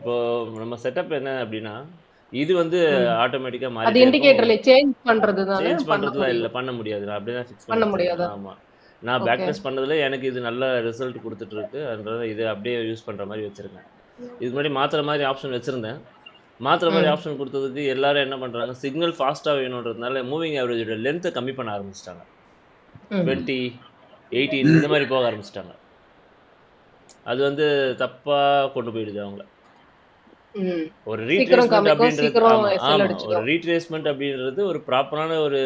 இப்போ நம்ம செட்டப் என்ன அப்படின்னா, இது வந்து ம். ஆட்டோமேட்டிக்கா அது மாறிட்டே இருக்கும். இண்டிகேட்டர்ல சேஞ்ச் பண்றது தானே சேஞ்ச் பண்ண பண்றதுலாம் இல்ல. முடியும். பண்ண முடியாது. நான் அப்படியே தான் ஃபிக்ஸ் பண்ணி பண்ண வச்சிருக்கேன். முடியாதா? ஆமா. நான் பேக் ஓகே. டெஸ்ட் பண்ணதுல எனக்கு இது நல்ல ரிசல்ட் குடுத்துட்டு இருக்கு. அதனால இத அப்படியே யூஸ் பண்ற மாரி வச்சிருக்கேன். இதுக்கு முன்னாடி மாத்துற மாரி ஆப்ஷன் வச்சிருந்தேன். மாத்துற மாரி ம். ஆப்ஷன் குடுத்ததுக்கு எல்லாரும் என்ன பண்றாங்க, சிக்னல் ஃபாஸ்ட்டா வேணுன்றதுனால மூவிங் ஆவரேஜோட லென்த்த கம்மி பண்ண ஆரம்பிச்சுட்டாங்க. ம். 20, 18 இந்த மாரி போக ஆரம்பிச்சுட்டாங்க. அது வந்து தப்பா கொண்டு போயிடுது அவங்கள. ம். ஒரு சீக்கிரம் ரீட்ரேஸ்மென்ட் காமிக்கும், அப்படின்றது சீக்கிரம் ஆமா, எஸ்எல் ஆமா. ஒரு அடிச்சிடும். ரீட்ரேஸ்மென்ட் அப்படின்றது ஒரு ப்ராப்பரான ஒரு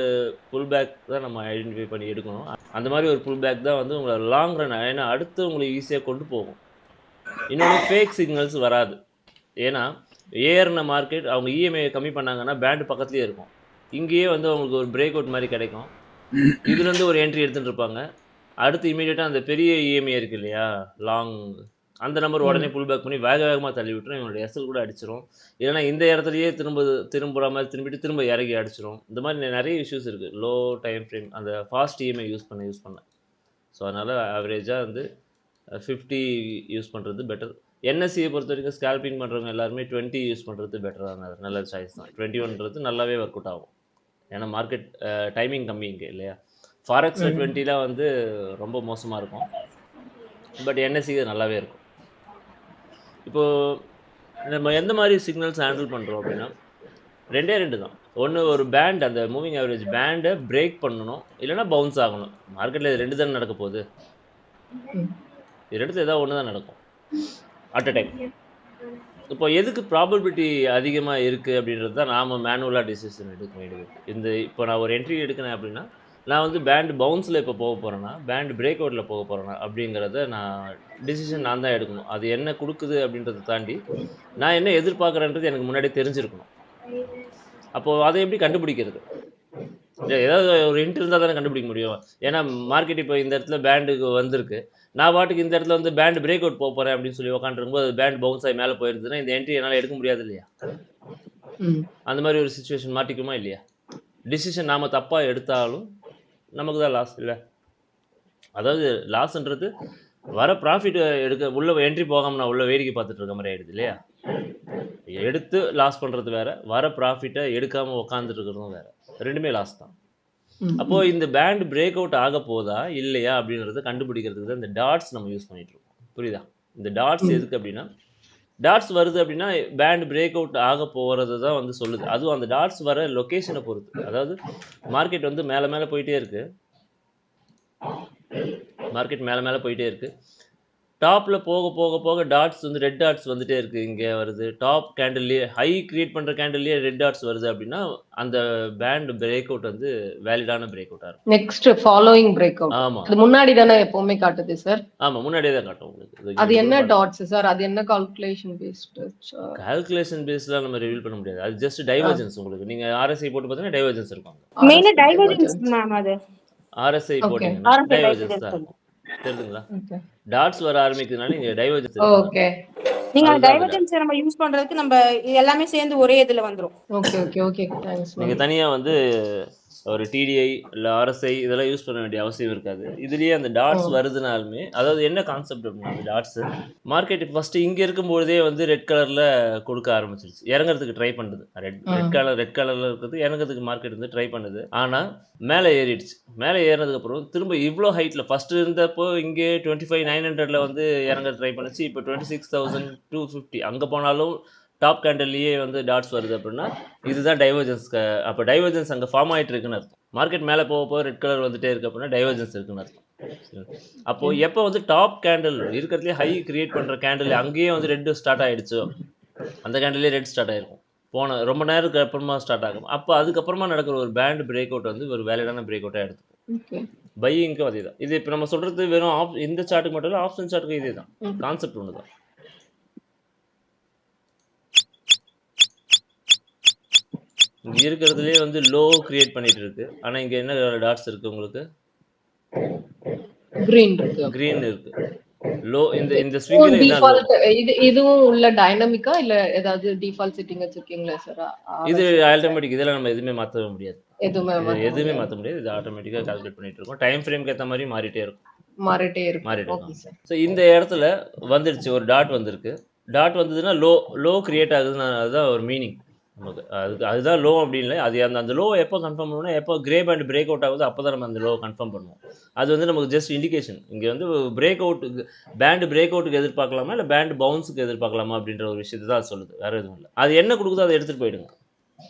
புல் பேக் தான் நம்ம ஐடென்டிஃபை பண்ணி எடுக்கணும். அந்த மாரி ஒரு புல் பேக் தான் வந்து உங்கள லாங் ரன் ஏன்னா அடுத்து உங்கள ஈஸியா கொண்டு போகும். இன்னொன்னு ஃபேக் சிக்னல்ஸ் வராது. ஏன்னா, ஏறுன மார்க்கெட் அவங்க இஎம்ஐ கம்மி பண்ணாங்கன்னா, பேண்ட் பக்கத்திலேயே இருக்கும். இங்கேயே வந்து அவங்களுக்கு ஒரு பிரேக் அவுட் மாரி கிடைக்கும். இதுலேருந்து ஒரு என்ட்ரி எடுத்துட்டு இருப்பாங்க. அடுத்து இம்மீடியட்டா அந்த பெரிய இஎம்ஐ இருக்கு இல்லையா? லாங் அந்த நம்பர் உடனே ம். புல் பேக் பண்ணி வேக வேகமா தள்ளி விட்டுரும். இவங்களோட எஸ்எல் கூட அடிச்சிரும். இல்லன்னா இந்த இடத்துலயே திரும்புற மாரி திரும்பிட்டு திரும்ப இறங்கி அடிச்சிரும். இந்த மாரி நெறைய இஷ்யூஸ் இருக்கு. லோ டைம் ஃப்ரேம் அந்த ஃபாஸ்ட் இஎம்ஐ யூஸ் பண்ண. ஸோ அதனால ஆவரேஜா வந்து 50 யூஸ் பண்றது பெட்டர். என்எஸ்சிய பொறுத்தவரைக்கும் ஸ்கால்பிங் பண்றவங்க எல்லாருமே 20 யூஸ் பண்றது பெட்டரான நல்ல சாய்ஸ் தான். 21ன்றது நல்லாவே ஒர்க் அவுட் ஆகும். ஏன்னா மார்க்கெட் டைமிங் கம்மி இங்க இல்லையா? ஃபாரெக்ஸ்ல ம். 20லாம் வந்து ரொம்ப மோசமா இருக்கும். பட் என்எஸ்சி நல்லாவே இருக்கும். இப்போ நம்ம எந்த மாரி சிக்னல்ஸ் ஹேண்டில் பண்றோம் அப்படின்னா, 2டே 2 தான். ஒண்ணு ஒரு பேண்ட் அந்த மூவிங் ஆவரேஜ் பேண்ட பிரேக் பண்ணணும். இல்லன்னா பவுன்ஸ் ஆகணும். மார்க்கெட்ல இது 2 தானே நடக்க போகுது. ம். இது 2த்துல ஏதாவது ஒண்ணு தான் நடக்கும். At a time. இப்போ எதுக்கு ப்ராபபிலிட்டி அதிகமா இருக்கு அப்படின்றது தான் நாம மேனுவலா டிசிஷன் எடுக்க வேண்டியது இருக்கு. இப்போ நான் ஒரு என்ட்ரி எடுக்கிறேன் அப்படின்னா, நான் வந்து பேண்ட் பவுன்ஸ்ல இப்போ போக போறேனா, பேண்ட் பிரேக் அவுட்ல போக போறேனா அப்படிங்கிறத டிசிஷன் நான் தான் எடுக்கணும். அது என்ன குடுக்குது அப்படின்றத தாண்டி, நான் என்ன எதிர்பார்க்குறேன்றது எனக்கு முன்னாடியே தெரிஞ்சிருக்கணும். அப்போ அத எப்படி கண்டுபிடிக்கிறது? ஏதாவது ஒரு ஹிண்ட் இருந்தா தானே கண்டுபிடிக்க முடியும். ஏன்னா மார்க்கெட் இப்போ இந்த இடத்துல பேண்டுக்கு வந்திருக்கு. நான் பாட்டுக்கு இந்த இடத்துல வந்து பேண்ட் பிரேக் அவுட் போறேன் அப்படின்னு சொல்லி உட்காந்துருக்கும்போது பேண்ட் பவுன்ஸ் ஆகி மேலே போயிருந்ததுன்னா இந்த என்ட்ரி என்னால் எடுக்க முடியாது இல்லையா? ம். அந்த மாதிரி ஒரு சுச்சுவேஷன் மாட்டிக்குமா இல்லையா? டிசிஷன் நாம தப்பா எடுத்தாலும் நமக்கு தான் லாஸ் இல்ல. அதாவது லாஸ்ன்றது வர ப்ராஃபிட் எடுக்க உள்ள என்ட்ரி போகாம நான் உள்ள வேடிக்கை பார்த்துட்டு இருக்க மாதிரி ஆயிடுது இல்லையா? எடுத்து லாஸ் பண்றது வேற, வர ப்ராஃபிட்டை எடுக்காம உட்காந்துட்டு இருக்கிறதும் வேற. ரெண்டுமே லாஸ் தான். ம். அப்போ இந்த பேண்ட் பிரேக் அவுட் ஆக போதா இல்லையா அப்படின்றத கண்டுபிடிக்கிறதுக்கு தான் இந்த டாட்ஸ் நம்ம யூஸ் பண்ணிட்டு இருக்கோம். புரியுதா? இந்த டாட்ஸ் ம். எதுக்கு அப்படின்னா, டாட்ஸ் வருது அப்படின்னா பேண்ட் பிரேக் அவுட் ஆக போறது தான் வந்து சொல்லுது. அதுவும் அந்த டாட்ஸ் வர லொகேஷனை பொறுத்து. அதாவது மார்க்கெட் வந்து மேல மேல போயிட்டே இருக்கு. மார்க்கெட் மேல மேல போயிட்டே இருக்கு. டாப்ல போக போக போக டாட்ஸ் வந்து ரெட் டாட்ஸ் வந்துட்டே இருக்கு. இங்க வருது. டாப் கேண்டில்லயே ஹை கிரியேட் பண்ற கேண்டில்லயே ரெட் டாட்ஸ் வருது அப்படின்னா, அந்த பேண்ட் பிரேக் அவுட் வந்து வேலிடான பிரேக் அவுட்டா இருக்கும். Next following break out. ஆமா. அது முன்னாடி தானே எப்பவுமே காட்டுது சார். ஆமா. முன்னாடியே தான் காட்டும் உங்களுக்கு. இது அது இது கூட என்ன பாருங்க. Dots sir? அது என்ன கால்குலேஷன் பேஸ்டு? கால்குலேஷன் பேஸ்லாம் நம்ம ரிவீல் பண்ண முடியாது. அது ஜஸ்ட் டைவர்ஜென்ஸ் உங்களுக்கு. நீங்க RSI போட்டு பார்த்தீங்கன்னா டைவர்ஜென்ஸ் இருக்கும். மெயினா ஆர்எஸ்ஐ டைவர்ஜென்ஸ் டைவர்ஜென்ஸ். மேம் அது. RSI okay. போட்டீங்கன்னா ஆர்எஸ்ஐ டைவர்ஜென்ஸ் டைவர்ஜென்ஸ் தான் சொல்லுங்க. இருக்கும். தெரியுதுங்களா? ஓகே. டாட்ஸ் வர ஆரம்பிக்கிறதுனால இங்க டைவர்ஜென்ஸ் இருக்குன்னு ஓகே. அர்த்தம். நீங்க அதுதான் அந்த டைவர்ஜென்ஸ் நம்ம யூஸ் பண்றதுக்கு நம்ம எல்லாமே சேர்ந்து ஒரே இதுல வந்துரும். ஓகே. ஓகே. ஓகே. தேங்க்ஸ் நீங்க மேம். தனியா வந்து ஒரு TDI இல்ல RSI இதெல்லாம் யூஸ் பண்ண வேண்டிய அவசியம் இருக்காது. இதுலயே அந்த டாட்ஸ் வருதுனாலுமே அதாவது என்ன கான்செப்ட் அப்படின்னா அந்த டாட்ஸ் மார்க்கெட் ஃபர்ஸ்ட் இங்க இருக்கும்பொழுதே வந்து ரெட் கலர்ல கொடுக்க ஆரம்பிச்சிருச்சு. இறங்குறதுக்கு ட்ரை பண்ணுது. ரெட் கலர்ல இருக்கிறது இறங்குறதுக்கு மார்க்கெட் வந்து ட்ரை பண்ணுது. ஆனா மேலே ஏறிடுச்சு. மேலே ஏறினதுக்கு அப்புறம் திரும்ப இவ்ளோ ஹைட்ல ஃபர்ஸ்ட் இருந்தப்போ இங்கே 25,900ல வந்து இறங்க ட்ரை பண்ணுச்சு. இப்போ 26,250 அங்க போனாலும் டாப் கேண்டல்லயே வந்து டாட்ஸ் வருது அப்படின்னா இதுதான் டைவர்ஜென்ஸ். அப்போ டைவர்ஜென்ஸ் அங்கே ஃபார்ம் ஆயிட்டு இருக்குன்னு அர்த்தம். மார்க்கெட் மேலே போக போக ரெட் கலர் வந்துட்டே இருக்கு அப்படின்னா டைவர்ஜென்ஸ் இருக்குன்னு அர்த்தம். சரி. அப்போ எப்போ வந்து டாப் கேண்டில் இருக்கிறதுலே ஹை கிரியேட் பண்ற கேண்டில் அங்கேயே வந்து ரெட் ஸ்டார்ட் ஆயிடுச்சோ அந்த கேண்டிலே ரெட் ஸ்டார்ட் ஆயிருக்கும். போன ரொம்ப நேரத்துக்கு அப்புறமா ஸ்டார்ட் ஆகும். அப்போ அதுக்கப்புறமா நடக்கிற ஒரு பேண்ட் பிரேக் அவுட் வந்து ஒரு வேலிடான பிரேக் அவுட்டாக எடுத்துக்கும். ஓகே. பையிங்க்கும் அதே தான். இது இப்போ நம்ம சொல்றது வெறும் இந்த சார்ட்டுக்கு மட்டும் இல்லை, ஆப்ஷன் சார்ட்டுக்கு இதே தான். கான்செப்ட் ஒன்று தான். இங்க இருக்கிறதுலே வந்து லோ கிரியேட் பண்ணிட்டு இருக்கு. ஆனா இங்க என்ன டாட்ஸ் இருக்கு உங்களுக்கு? கிரீன் இருக்கு. கிரீன் இருக்கு. லோ இந்த ஸ்விங்ல இதான் லோ. டிஃபால்ட் இதுவும் உள்ள டைனமிக்கா இல்ல ஏதாவது டிஃபால்ட் செட்டிங் வச்சிருக்கீங்களா சார்? இது ஆட்டோமேட்டிக். இதெல்லாம் நம்ம எதுவுமே மாற்றவே முடியாது. எதுவுமே மாற்ற முடியாது. இது ஆட்டோமேட்டிக்காக கால்குலேட் பண்ணிட்டு இருக்கோம். டைம் ஃப்ரேம்க்கு ஏற்ற மாதிரி மாறிட்டே இருக்கும். மாறிட்டே இருக்கு. மாறிட்டு ஓகே இருக்கும். சார். ஸோ இந்த இடத்துல வந்துடுச்சு ஒரு டாட் வந்திருக்கு. டாட் வந்ததுன்னா லோ கிரியேட் ஆகுதுன்னு அதுதான் ஒரு மீனிங் நமக்கு. அதுதான் லோ அப்படின்னு இல்லை. அது அந்த லோ எப்போ கன்ஃபார்ம் பண்ணுவோம்னா, எப்போ கிரே பேண்ட் பிரேக் அவுட் ஆகுது அப்போ தான் நம்ம அந்த லோ கன்ஃபார்ம் பண்ணுவோம். அது வந்து நமக்கு ஜஸ்ட் இண்டிகேஷன். இங்கே வந்து பிரேக் அவுட்டுக்கு பேண்டு பிரேக் அவுட்டுக்கு எதிர்பார்க்கலாமா இல்லை பேண்டு பவுன்ஸுக்கு எதிர்பார்க்கலாமா அப்படின்ற ஒரு விஷயத்தை தான் அது சொல்லுது, வேறு எதுவும் இல்லை. அது என்ன கொடுக்குதோ அதை எடுத்துகிட்டு போயிடுங்க.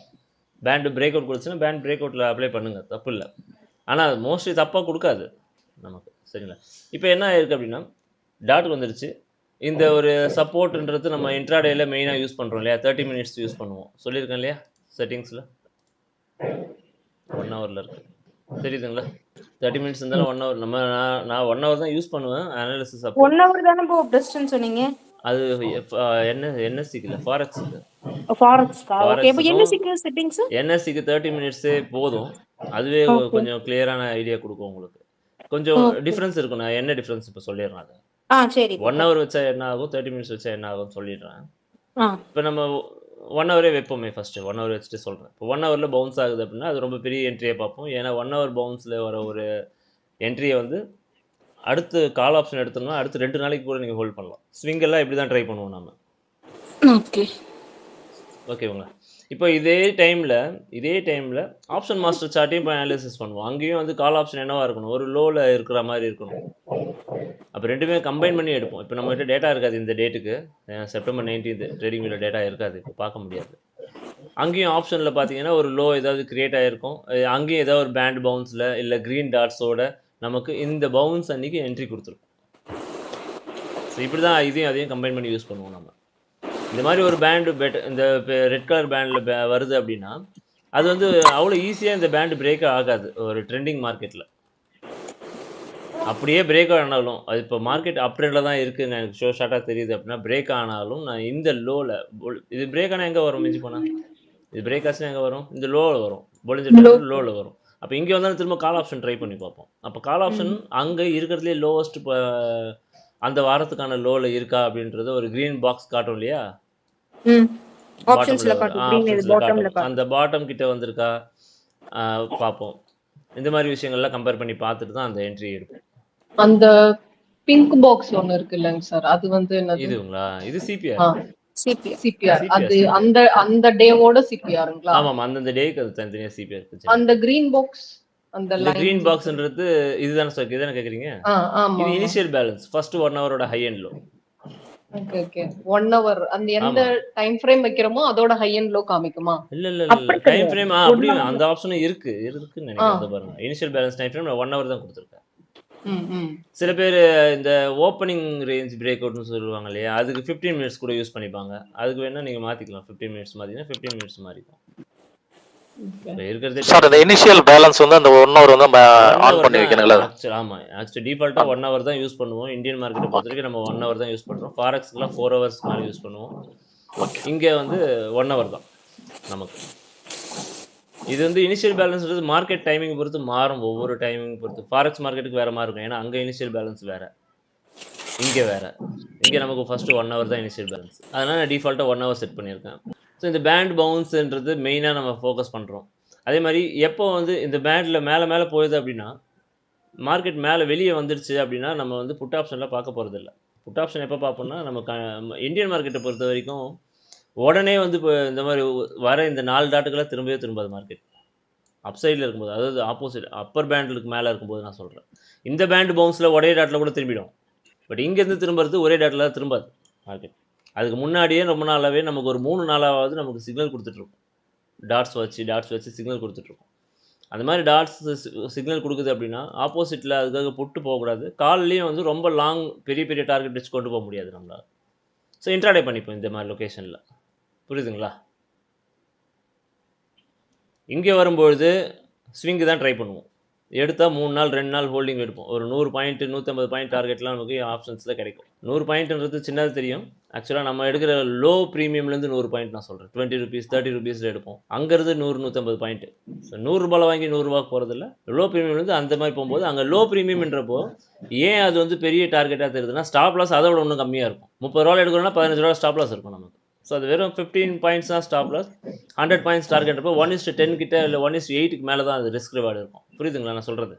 பேண்டு பிரேக் அவுட் கொடுத்துச்சுன்னா பேண்ட் பிரேக் அவுட்டில் அப்ளை பண்ணுங்க, தப்பு இல்லை. ஆனால் அது மோஸ்ட்லி தப்பாக கொடுக்காது நமக்கு, சரிங்களா? இப்போ என்ன ஆயிருக்கு அப்படின்னா, டாட் வந்துடுச்சு. இந்த ஒரு சப்போர்ட்ன்றது நம்ம இன்ட்ராடேல மெயினாக யூஸ் பண்ணுறோம் இல்லையா, 30 மினிட்ஸ் யூஸ் பண்ணுவோம் சொல்லியிருக்கேன் இல்லையா செட்டிங்ஸில். 1 ஹவரில் இருக்குது, தெரியுதுங்களா? 30 மினிட்ஸ் இருந்தாலும் 1 ஹவர். நான் 1 ஹவர் தான் யூஸ் பண்ணுவேன் அனாலிசிஸ். அப்போ 1 hour தானே இப்போ பெஸ்ட்னு சொன்னீங்க. அது என்எஸ்சிக்கு இல்லை, ஃபாரெக்ஸுக்கு. ஃபாரெக்ஸ்க்கா? ஓகே. இப்போ என்எஸ்சிக்கு செட்டிங்ஸ்? என்எஸ்சிக்கு 30 மினிட்ஸே போதும். அதுவே கொஞ்சம் கிளியரான ஐடியா கொடுக்கும் உங்களுக்கு. கொஞ்சம் டிஃப்ரென்ஸ் இருக்கும். நான் என்ன டிஃப்ரென்ஸ் இப்போ சொல்லிடுறேன். அதை சரி. 1 ஹவர் வச்சா என்ன ஆகும், 30 மினிட்ஸ் வச்சா என்ன ஆகும்னு சொல்லிடுறேன். ஆ இப்போ நம்ம 1 ஹவரே வைப்போமே, ஃபஸ்ட்டு 1 ஹவர் வச்சுட்டு சொல்கிறேன். இப்போ 1 ஹவரில் பவுன்ஸ் ஆகுது அப்படின்னா அது ரொம்ப பெரிய என்ட்ரியை பார்ப்போம். ஏன்னா 1 ஹவர் பவுன்ஸில் வர ஒரு என்ட்ரியை வந்து அடுத்து கால் ஆப்ஷன் எடுத்தோம்னா அடுத்து 2 நாளைக்கு கூட நீங்கள் ஹோல்ட் பண்ணலாம். ஸ்விங்கெல்லாம் இப்படி தான் ட்ரை பண்ணுவோம் நம்ம. ஓகே ஓகேங்களா? இப்போ இதே டைமில் ஆப்ஷன் மாஸ்டர் சார்ட்டையும் இப்போ அனாலிசிஸ் பண்ணுவோம். அங்கேயும் வந்து கால் ஆப்ஷன் என்னவா இருக்கணும், ஒரு லோவில் இருக்கிற மாதிரி இருக்கணும். அப்போ ரெண்டுமே கம்பைன் பண்ணி எடுப்போம். இப்போ நம்மகிட்ட டேட்டா இருக்காது இந்த டேட்டுக்கு, செப்டம்பர் 19 ட்ரேடிங் வியூவில் டேட்டா இருக்காது, இப்போ பார்க்க முடியாது. அங்கேயும் ஆப்ஷனில் பார்த்தீங்கன்னா ஒரு லோ ஏதாவது கிரியேட் ஆகிருக்கும். அங்கேயும் ஏதாவது ஒரு பேண்ட் பவுன்ஸில் இல்லை க்ரீன் டாட்ஸோட நமக்கு இந்த பவுன்ஸ் அன்றைக்கி என்ட்ரி கொடுத்துருக்கும். ஸோ இப்படி தான் இதையும் அதையும் கம்பைன் பண்ணி யூஸ் பண்ணுவோம் நம்ம. இந்த மாதிரி ஒரு பேண்டு இந்த ரெட் கலர் பேண்டில் வருது அப்படின்னா அது வந்து அவ்வளோ ஈஸியாக இந்த பேண்டு பிரேக் ஆகாது ஒரு ட்ரெண்டிங் மார்க்கெட்டில். அப்படியே பிரேக் ஆனாலும் அது இப்போ மார்க்கெட் அப் ட்ரெண்டில் தான் இருக்குது, எனக்கு ஷார்ட்டாக தெரியுது அப்படின்னா பிரேக் ஆனாலும் நான் இந்த லோவில் இது பிரேக் ஆனால் எங்கே வரும், மிஞ்சி போனால் இது பிரேக் ஆச்சுன்னா எங்கே வரும், இந்த லோவில் வரும், பொலிஞ்சிட்டு லோவில் வரும். அப்போ இங்கே வந்தாலும் திரும்ப கால் ஆப்ஷன் ட்ரை பண்ணி பார்ப்போம். அப்போ கால் ஆப்ஷன் அங்கே இருக்கிறதுலே லோவஸ்ட் அந்த வாரத்துக்கான லோவில் இருக்கா அப்படின்றது ஒரு க்ரீன் பாக்ஸ் காட்டும் இல்லையா, அந்த பாட்டம் கிட்ட வந்திருக்கா பார்ப்போம். இந்த மாதிரி விஷயங்கள்லாம் கம்பேர் பண்ணி பார்த்துட்டு தான் அந்த என்ட்ரி எடுப்போம். அந்த பிங்க் பாக்ஸ் ஒன்னு இருக்கு இல்லங்க சார், அது வந்து என்னது? இதுங்களா? இது சிபிஆர். அது அந்த டேவோட சிபிஆருங்களா? ஆமாம், அந்த டேக்கு அது தனித்தனியாக சிபிஆர் இருக்கு. அந்த கிரீன் பாக்ஸ், அந்த கிரீன் பாக்ஸ்ன்றது இதுதானே சார், இதுதானே கேக்குறீங்க? இது இனிஷியல் பேலன்ஸ் ஃபர்ஸ்ட் 1 ஹவரோட high and low. Okay 1 hour அந்த எந்த டைம் ஃப்ரேம் வைக்கிறோமோ அதோட ஹை அண்ட் லோ காமிக்குமா? இல்ல டைம் ஃப்ரேம் அப்படி அந்த ஆப்ஷனும் இருக்குன்னு நினைக்கிறேன். பாருங்க, initial balance time frame 1 hour தான் கொடுத்துருக்கேன். சில பேர் இந்த ஓப்பனிங் ரேஞ்ச் பிரேக் அவுட்னு சொல்லுவாங்க இல்லையா, அதுக்கு 15 மினிட்ஸ் கூட யூஸ் பண்ணிப்பாங்க. அதுக்கு வேணா நீங்க மாத்திக்கலாம். 15 மினிட்ஸ் மாத்தினா 15 மினிட்ஸ் மாறிக்கும். சார் அந்த இனிஷியல் பேலன்ஸ் வந்து அந்த 1 ஹவர் வந்து ஆன் பண்ணி வைக்கணுங்களா? ஆமா, ஆக்சுவலி டிஃபால்ட்டா 1 ஹவர் தான் யூஸ் பண்ணுவோம். இந்தியன் மார்க்கெட்டை பொறுத்தவரைக்கும் நம்ம 1 ஹவர் தான் யூஸ் பண்றோம். ஃபாரெக்ஸ்க்குலாம் 4 ஹவர்ஸ் மாதிரி யூஸ் பண்ணுவோம். இங்கே வந்து 1 ஹவர் தான் நமக்கு. இது வந்து இனிஷியல் பேலன்ஸ்ன்றது மார்க்கெட் டைமிங் பொறுத்து மாறும், ஒவ்வொரு டைமிங் பொறுத்து. ஃபாரெக்ஸ் மார்க்கெட்டுக்கு வேறு மாதிரி இருக்கும், ஏன்னா அங்கே இனிஷியல் பேலன்ஸ் வேறு, இங்கே வேறு. இங்கே நமக்கு ஃபஸ்ட்டு 1 ஹவர் தான் இனிஷியல் பேலன்ஸ், அதனால் நான் டிஃபால்ட்டாக 1 ஹவர் செட் பண்ணியிருக்கேன். ஸோ இந்த பேண்ட் பவுன்ஸுன்றது மெயினாக நம்ம ஃபோக்கஸ் பண்ணுறோம். அதே மாதிரி எப்போ வந்து இந்த பேண்டில் மேலே போகுது அப்படின்னா, மார்க்கெட் மேலே வெளியே வந்துடுச்சு அப்படின்னா நம்ம வந்து புட் ஆப்ஷனில் பார்க்க போகிறதில்ல. புட் ஆப்ஷன் எப்போ பார்ப்போம்னா நம்ம இந்தியன் மார்க்கெட்டை பொறுத்த வரைக்கும் உடனே வந்து இப்போ இந்த மாதிரி வர இந்த 4 டாட்டுக்கெல்லாம் திரும்பாது மார்க்கெட் அப்சைடில் இருக்கும்போது, அதாவது ஆப்போசிட் அப்பர் பேண்டுக்கு மேலே இருக்கும்போது நான் சொல்கிறேன். இந்த பேண்டு பவுன்ஸில் ஒரே டாட்டில் கூட திரும்பிடும். பட் இங்கேருந்து திரும்புறது ஒரே டாட்டில் தான் திரும்பாது மார்க்கெட். அதுக்கு முன்னாடியே ரொம்ப நாளாகவே நமக்கு ஒரு 3 நாளாவது நமக்கு சிக்னல் கொடுத்துட்ருக்கோம். டாட்ஸ் வச்சு சிக்னல் கொடுத்துட்ருக்கோம். அந்த மாதிரி டாட்ஸ் சிக்னல் கொடுக்குது அப்படின்னா ஆப்போசிட்டில் அதுக்காக புட்டு போகக்கூடாது. கால்லையும் வந்து ரொம்ப லாங் பெரிய டார்கெட் வச்சு கொண்டு போக முடியாது நம்மளால். ஸோ இன்ட்ராடே பண்ணிப்போம் இந்த மாதிரி லொக்கேஷனில். புரியுதுங்களா? இங்கே வரும்பொழுது ஸ்விங்கு தான் ட்ரை பண்ணுவோம். எடுத்தால் 3 நாள் 2 நாள் ஹோல்டிங் எடுப்போம். ஒரு 100 பாயிண்ட் 150 பாயிண்ட் டார்கெட்லாம் நமக்கு ஆப்ஷன்ஸில் கிடைக்கும். 100 பாயிண்ட்ன்றது சின்னது தெரியும். ஆக்சுவலாக நம்ம எடுக்கிற லோ ப்ரீமியம்லேருந்து 100 பாயிண்ட் நான் சொல்கிறேன். 20 ருபீஸ் 30 ருபீஸில் எடுப்போம். அங்கேருந்து 100-150 பாயிண்ட்டு. ஸோ 100 ரூபாய் வாங்கி 100 ரூபாய்க்கு போகிறதில்ல. லோ ப்ரீமியம்லேருந்து அந்த மாதிரி போகும்போது அங்கே லோ ப்ரீமியம்ன்றப்போ ஏன் அது வந்து பெரிய டார்கெட்டாக தெரியுதுன்னா, ஸ்டாப் லாஸ் அதை விட இன்னும் கம்மியாக இருக்கும். 30 ரூபா எடுக்கணும்னா 15 ரூபா ஸ்டாப் லாஸ் இருக்கும் நமக்கு. ஸோ அது வெறும் 15 பாயிண்ட்ஸ் தான் ஸ்டாப் லாஸ். 100 பாயிண்ட்ஸ் டார்கெட்றப்போ 1:10 கிட்ட இல்லை 1:8க்கு மேலே தான் அது ரிஸ்க் ரிவார்டு இருக்கும். புரியுதுங்களா நான் சொல்கிறது?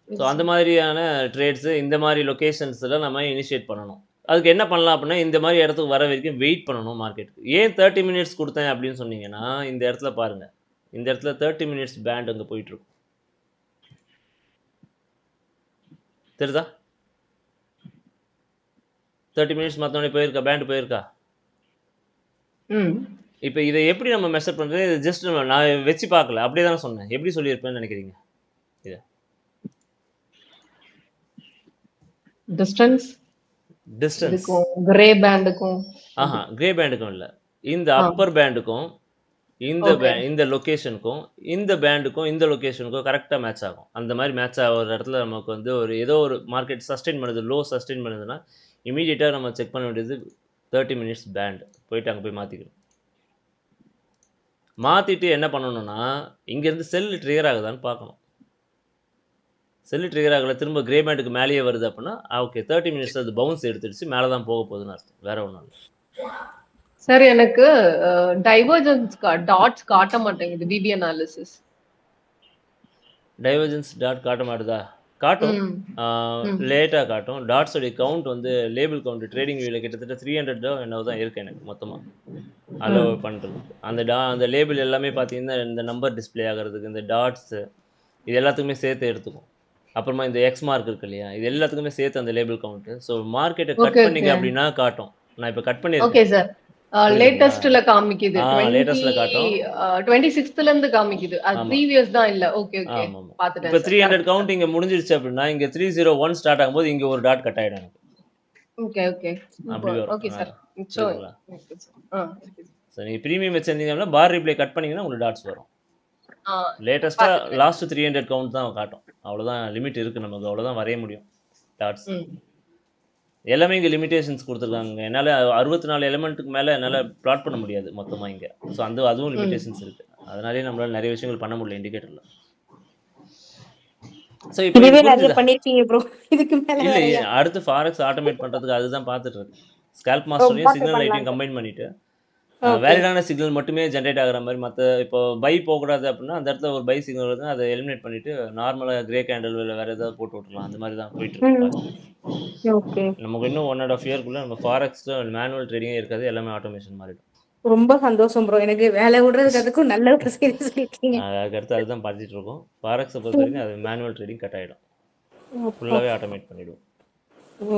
ஸோ அந்த மாதிரியான ட்ரேட்ஸு இந்த மாதிரி லொக்கேஷன்ஸில் நம்ம இனிஷியேட் பண்ணணும். அதுக்கு என்ன பண்ணலாம் அப்படின்னா, இந்த மாதிரி இடத்துக்கு வர வரைக்கும் வெயிட் பண்ணணும் மார்க்கெட்டுக்கு. ஏன் 30 மினிட்ஸ் குடுத்தேன் அப்படின்னு சொன்னீங்கன்னா, இந்த இடத்துல பாருங்க. இந்த இடத்துல 30 மினிட்ஸ் பேண்ட் அங்க போயிட்டுருக்கும். தெரியுதா? 30 மினிட்ஸ் மத்தோனே போயிருக்கா? பேண்ட் போயிருக்கா? ம். இப்ப இத எப்படி நம்ம மெஷர் பண்றது? இது ஜஸ்ட் நான் வச்சு பார்க்கல. அப்படியே தானே சொன்னேன். எப்படி சொல்லியிருப்பேன்னு நினைக்கிறீங்க? இத. Distance distance. இதுக்கும் கிரே பேண்டுக்கும் ஆஹா, கிரே பேண்டுக்கும் இல்ல. இந்த ஆ அப்பர் பேண்டுக்கும், ஓகே இந்த லொகேஷனுக்கும், இந்த பேண்டுக்கும், இந்த லொகேஷனுக்கும் கரெக்ட்டா மேட்ச் ஆகும். அந்த மாரி மேட்ச் ஆகுற இடத்துல நமக்கு வந்து ஏதோ ஒரு மார்க்கெட் சஸ்டெயின் பண்ணுது, லோ சஸ்டெயின் பண்ணுதுன்னா, இமிடியேட்டா நம்ம செக் பண்ண வேண்டியது 30 மினிட்ஸ் பேண்ட். போயிட்டு அங்க போய் மாத்திக்கணும். மாத்திட்டு என்ன பண்ணணும்னா, இங்கேருந்து செல் ட்ரிகர் ஆகுதான்னு பார்க்கணும். செல் ட்ரிகர் ஆகல, திரும்ப கிரே பேண்டுக்கு மேலேயே வருது அப்படின்னா, ஓகே 30 மினிட்ஸ் அது பவுன்ஸ் எடுத்துடுச்சு, மேல தான் போக போகுதுன்னு அர்த்தம். வேற ஒண்ணும் இல்ல. சார் எனக்கு டைவர்ஜென்ஸ் டாட்ஸ் காட்ட மாட்டேங்குது விவி அனாலிசிஸ். டைவர்ஜென்ஸ் டாட் காட்ட மாட்டுதா? காட்டும். ம் ம் லேட்டா காட்டும். டாட்ஸோடைய கவுண்ட் வந்து லேபிள் கவுண்ட் ட்ரேடிங் வியூல கிட்டத்தட்ட 300 என்னவோ தான் இருக்கு எனக்கு மொத்தமா. அலோவ் ம் பண்றதுக்கு. அந்த லேபிள் எல்லாமே பார்த்தீங்கன்னா, இந்த நம்பர் டிஸ்ப்ளே ஆகுறதுக்கு, இந்த டாட்ஸ் இது எல்லாத்துக்குமே சேர்த்து எடுத்துக்கும். அப்புறமா இந்த எக்ஸ் மார்க் இருக்கு இல்லையா? இது எல்லாத்துக்குமே சேர்த்து அந்த லேபிள் கவுண்ட். ஸோ மார்க்கெட்ட கட் ஓகே பண்ணீங்க ஓகே அப்படின்னா காட்டும். நான் இப்ப கட் ஓகே பண்ணியிருக்கேன். சார். புரியுதுங்களா? லேட்டஸ்ட்ல காமிக்குது. லேட்டஸ்ட்ல காட்டும். 26th இருந்து காமிக்குது. அது ஆமா. ப்ரீவியஸ் தான் இல்ல. Okay okay. ஆமாமா. இப்ப பாத்துட்டேன் சார். 300 correct count sir. இங்க முடிஞ்சிருச்சு அப்படின்னா, இங்க 301 ஸ்டார்ட் ஆகும்போது இங்க ஒரு டாட் கட் ஆயிடும் எனக்கு. Okay okay. அப்படி சூப்பர். வரும். Okay sir. சோ புரியுதுங்களா? Okay sir. Okay sir. So நீங்க பிரீமியம் வச்சிருந்தீங்க அப்படின்னா, பார் ரிப்ளே கட் பண்ணீங்கன்னா உங்களுக்கு டாட்ஸ் வரும். ஆ லேட்டஸ்ட்டா பாத்துட்டேன். லாஸ்ட் 300 கவுண்ட் தான் காட்டும். அவ்வளோதான் லிமிட் இருக்கு நமக்கு. அவ்வளோதான் வரைய முடியும் டாட்ஸ். ம் எல்லாமே இங்க லிமிட்டேஷன்ஸ் குடுத்துருக்காங்க. என்னால 64 எலிமெண்ட்டுக்கு மேல என்னால பிளாட் பண்ண முடியாது மொத்தமா இங்க. ஸோ அதுவும் ம் லிமிட்டேஷன்ஸ் இருக்கு. அதனாலேயே நம்மளால நிறைய விஷயங்கள் பண்ண முடியல இண்டிகேட்டர்ல. ஸோ இப்போ இது இதுவே நிறைய புரிஞ்சுதா? பண்ணிருக்கீங்க ப்ரோ. இதுக்கு மேல இல்ல வேறயா? அடுத்து ஃபாரெக்ஸ் ஆட்டோமேட் பண்றதுக்கு அதுதான் பார்த்துட்டு இருக்கேன். ஸ்கேல்ப் மாஸ்டரையும் பார்த்து சிக்னல் லைட்டையும் பண்ணலான்ட்டு. கம்பைன் பண்ணிட்டு ஓகே. வேலிடான சிக்னல் மட்டுமே ஜென்ரேட் ஆகுற மாதிரி இப்போ பை போகக்கூடாது அப்படின்னா அந்த இடத்துல ஒரு பை சிக்னல் வருதுன்னா அதை எலிமினேட் பண்ணிட்டு நார்மலாக கிரே கேண்டல் இல்லை வேற ஏதாவது போட்டு விட்டுலாம். அந்த மாதிரி தான் போயிட்டு இருக்கு ம் பார்த்து. ஓகே. நமக்கு இன்னும் 1.5 இயர்க்குள்ள நம்ம ஃபாரெக்ஸ் மேனுவல் ட்ரேடிங்கே இருக்காது, எல்லாமே ஆட்டோமேஷன் மாறிடும். ரொம்ப சந்தோஷம் ப்ரோ. எனக்கு வேலை விடுறதுக்கு அதுக்கும் நல்ல ஒரு செய்தி சொல்லிருக்கீங்க. அதுக்கடுத்து அதுதான் பார்த்துட்டு இருக்கோம். ஃபாரெக்ஸை பொறுத்த வரைக்கும் அது மேனுவல் ட்ரேடிங் கட் ஆகிடும், ஃபுல்லாகவே ஆட்டோமேட் பண்ணிவிடுவோம்.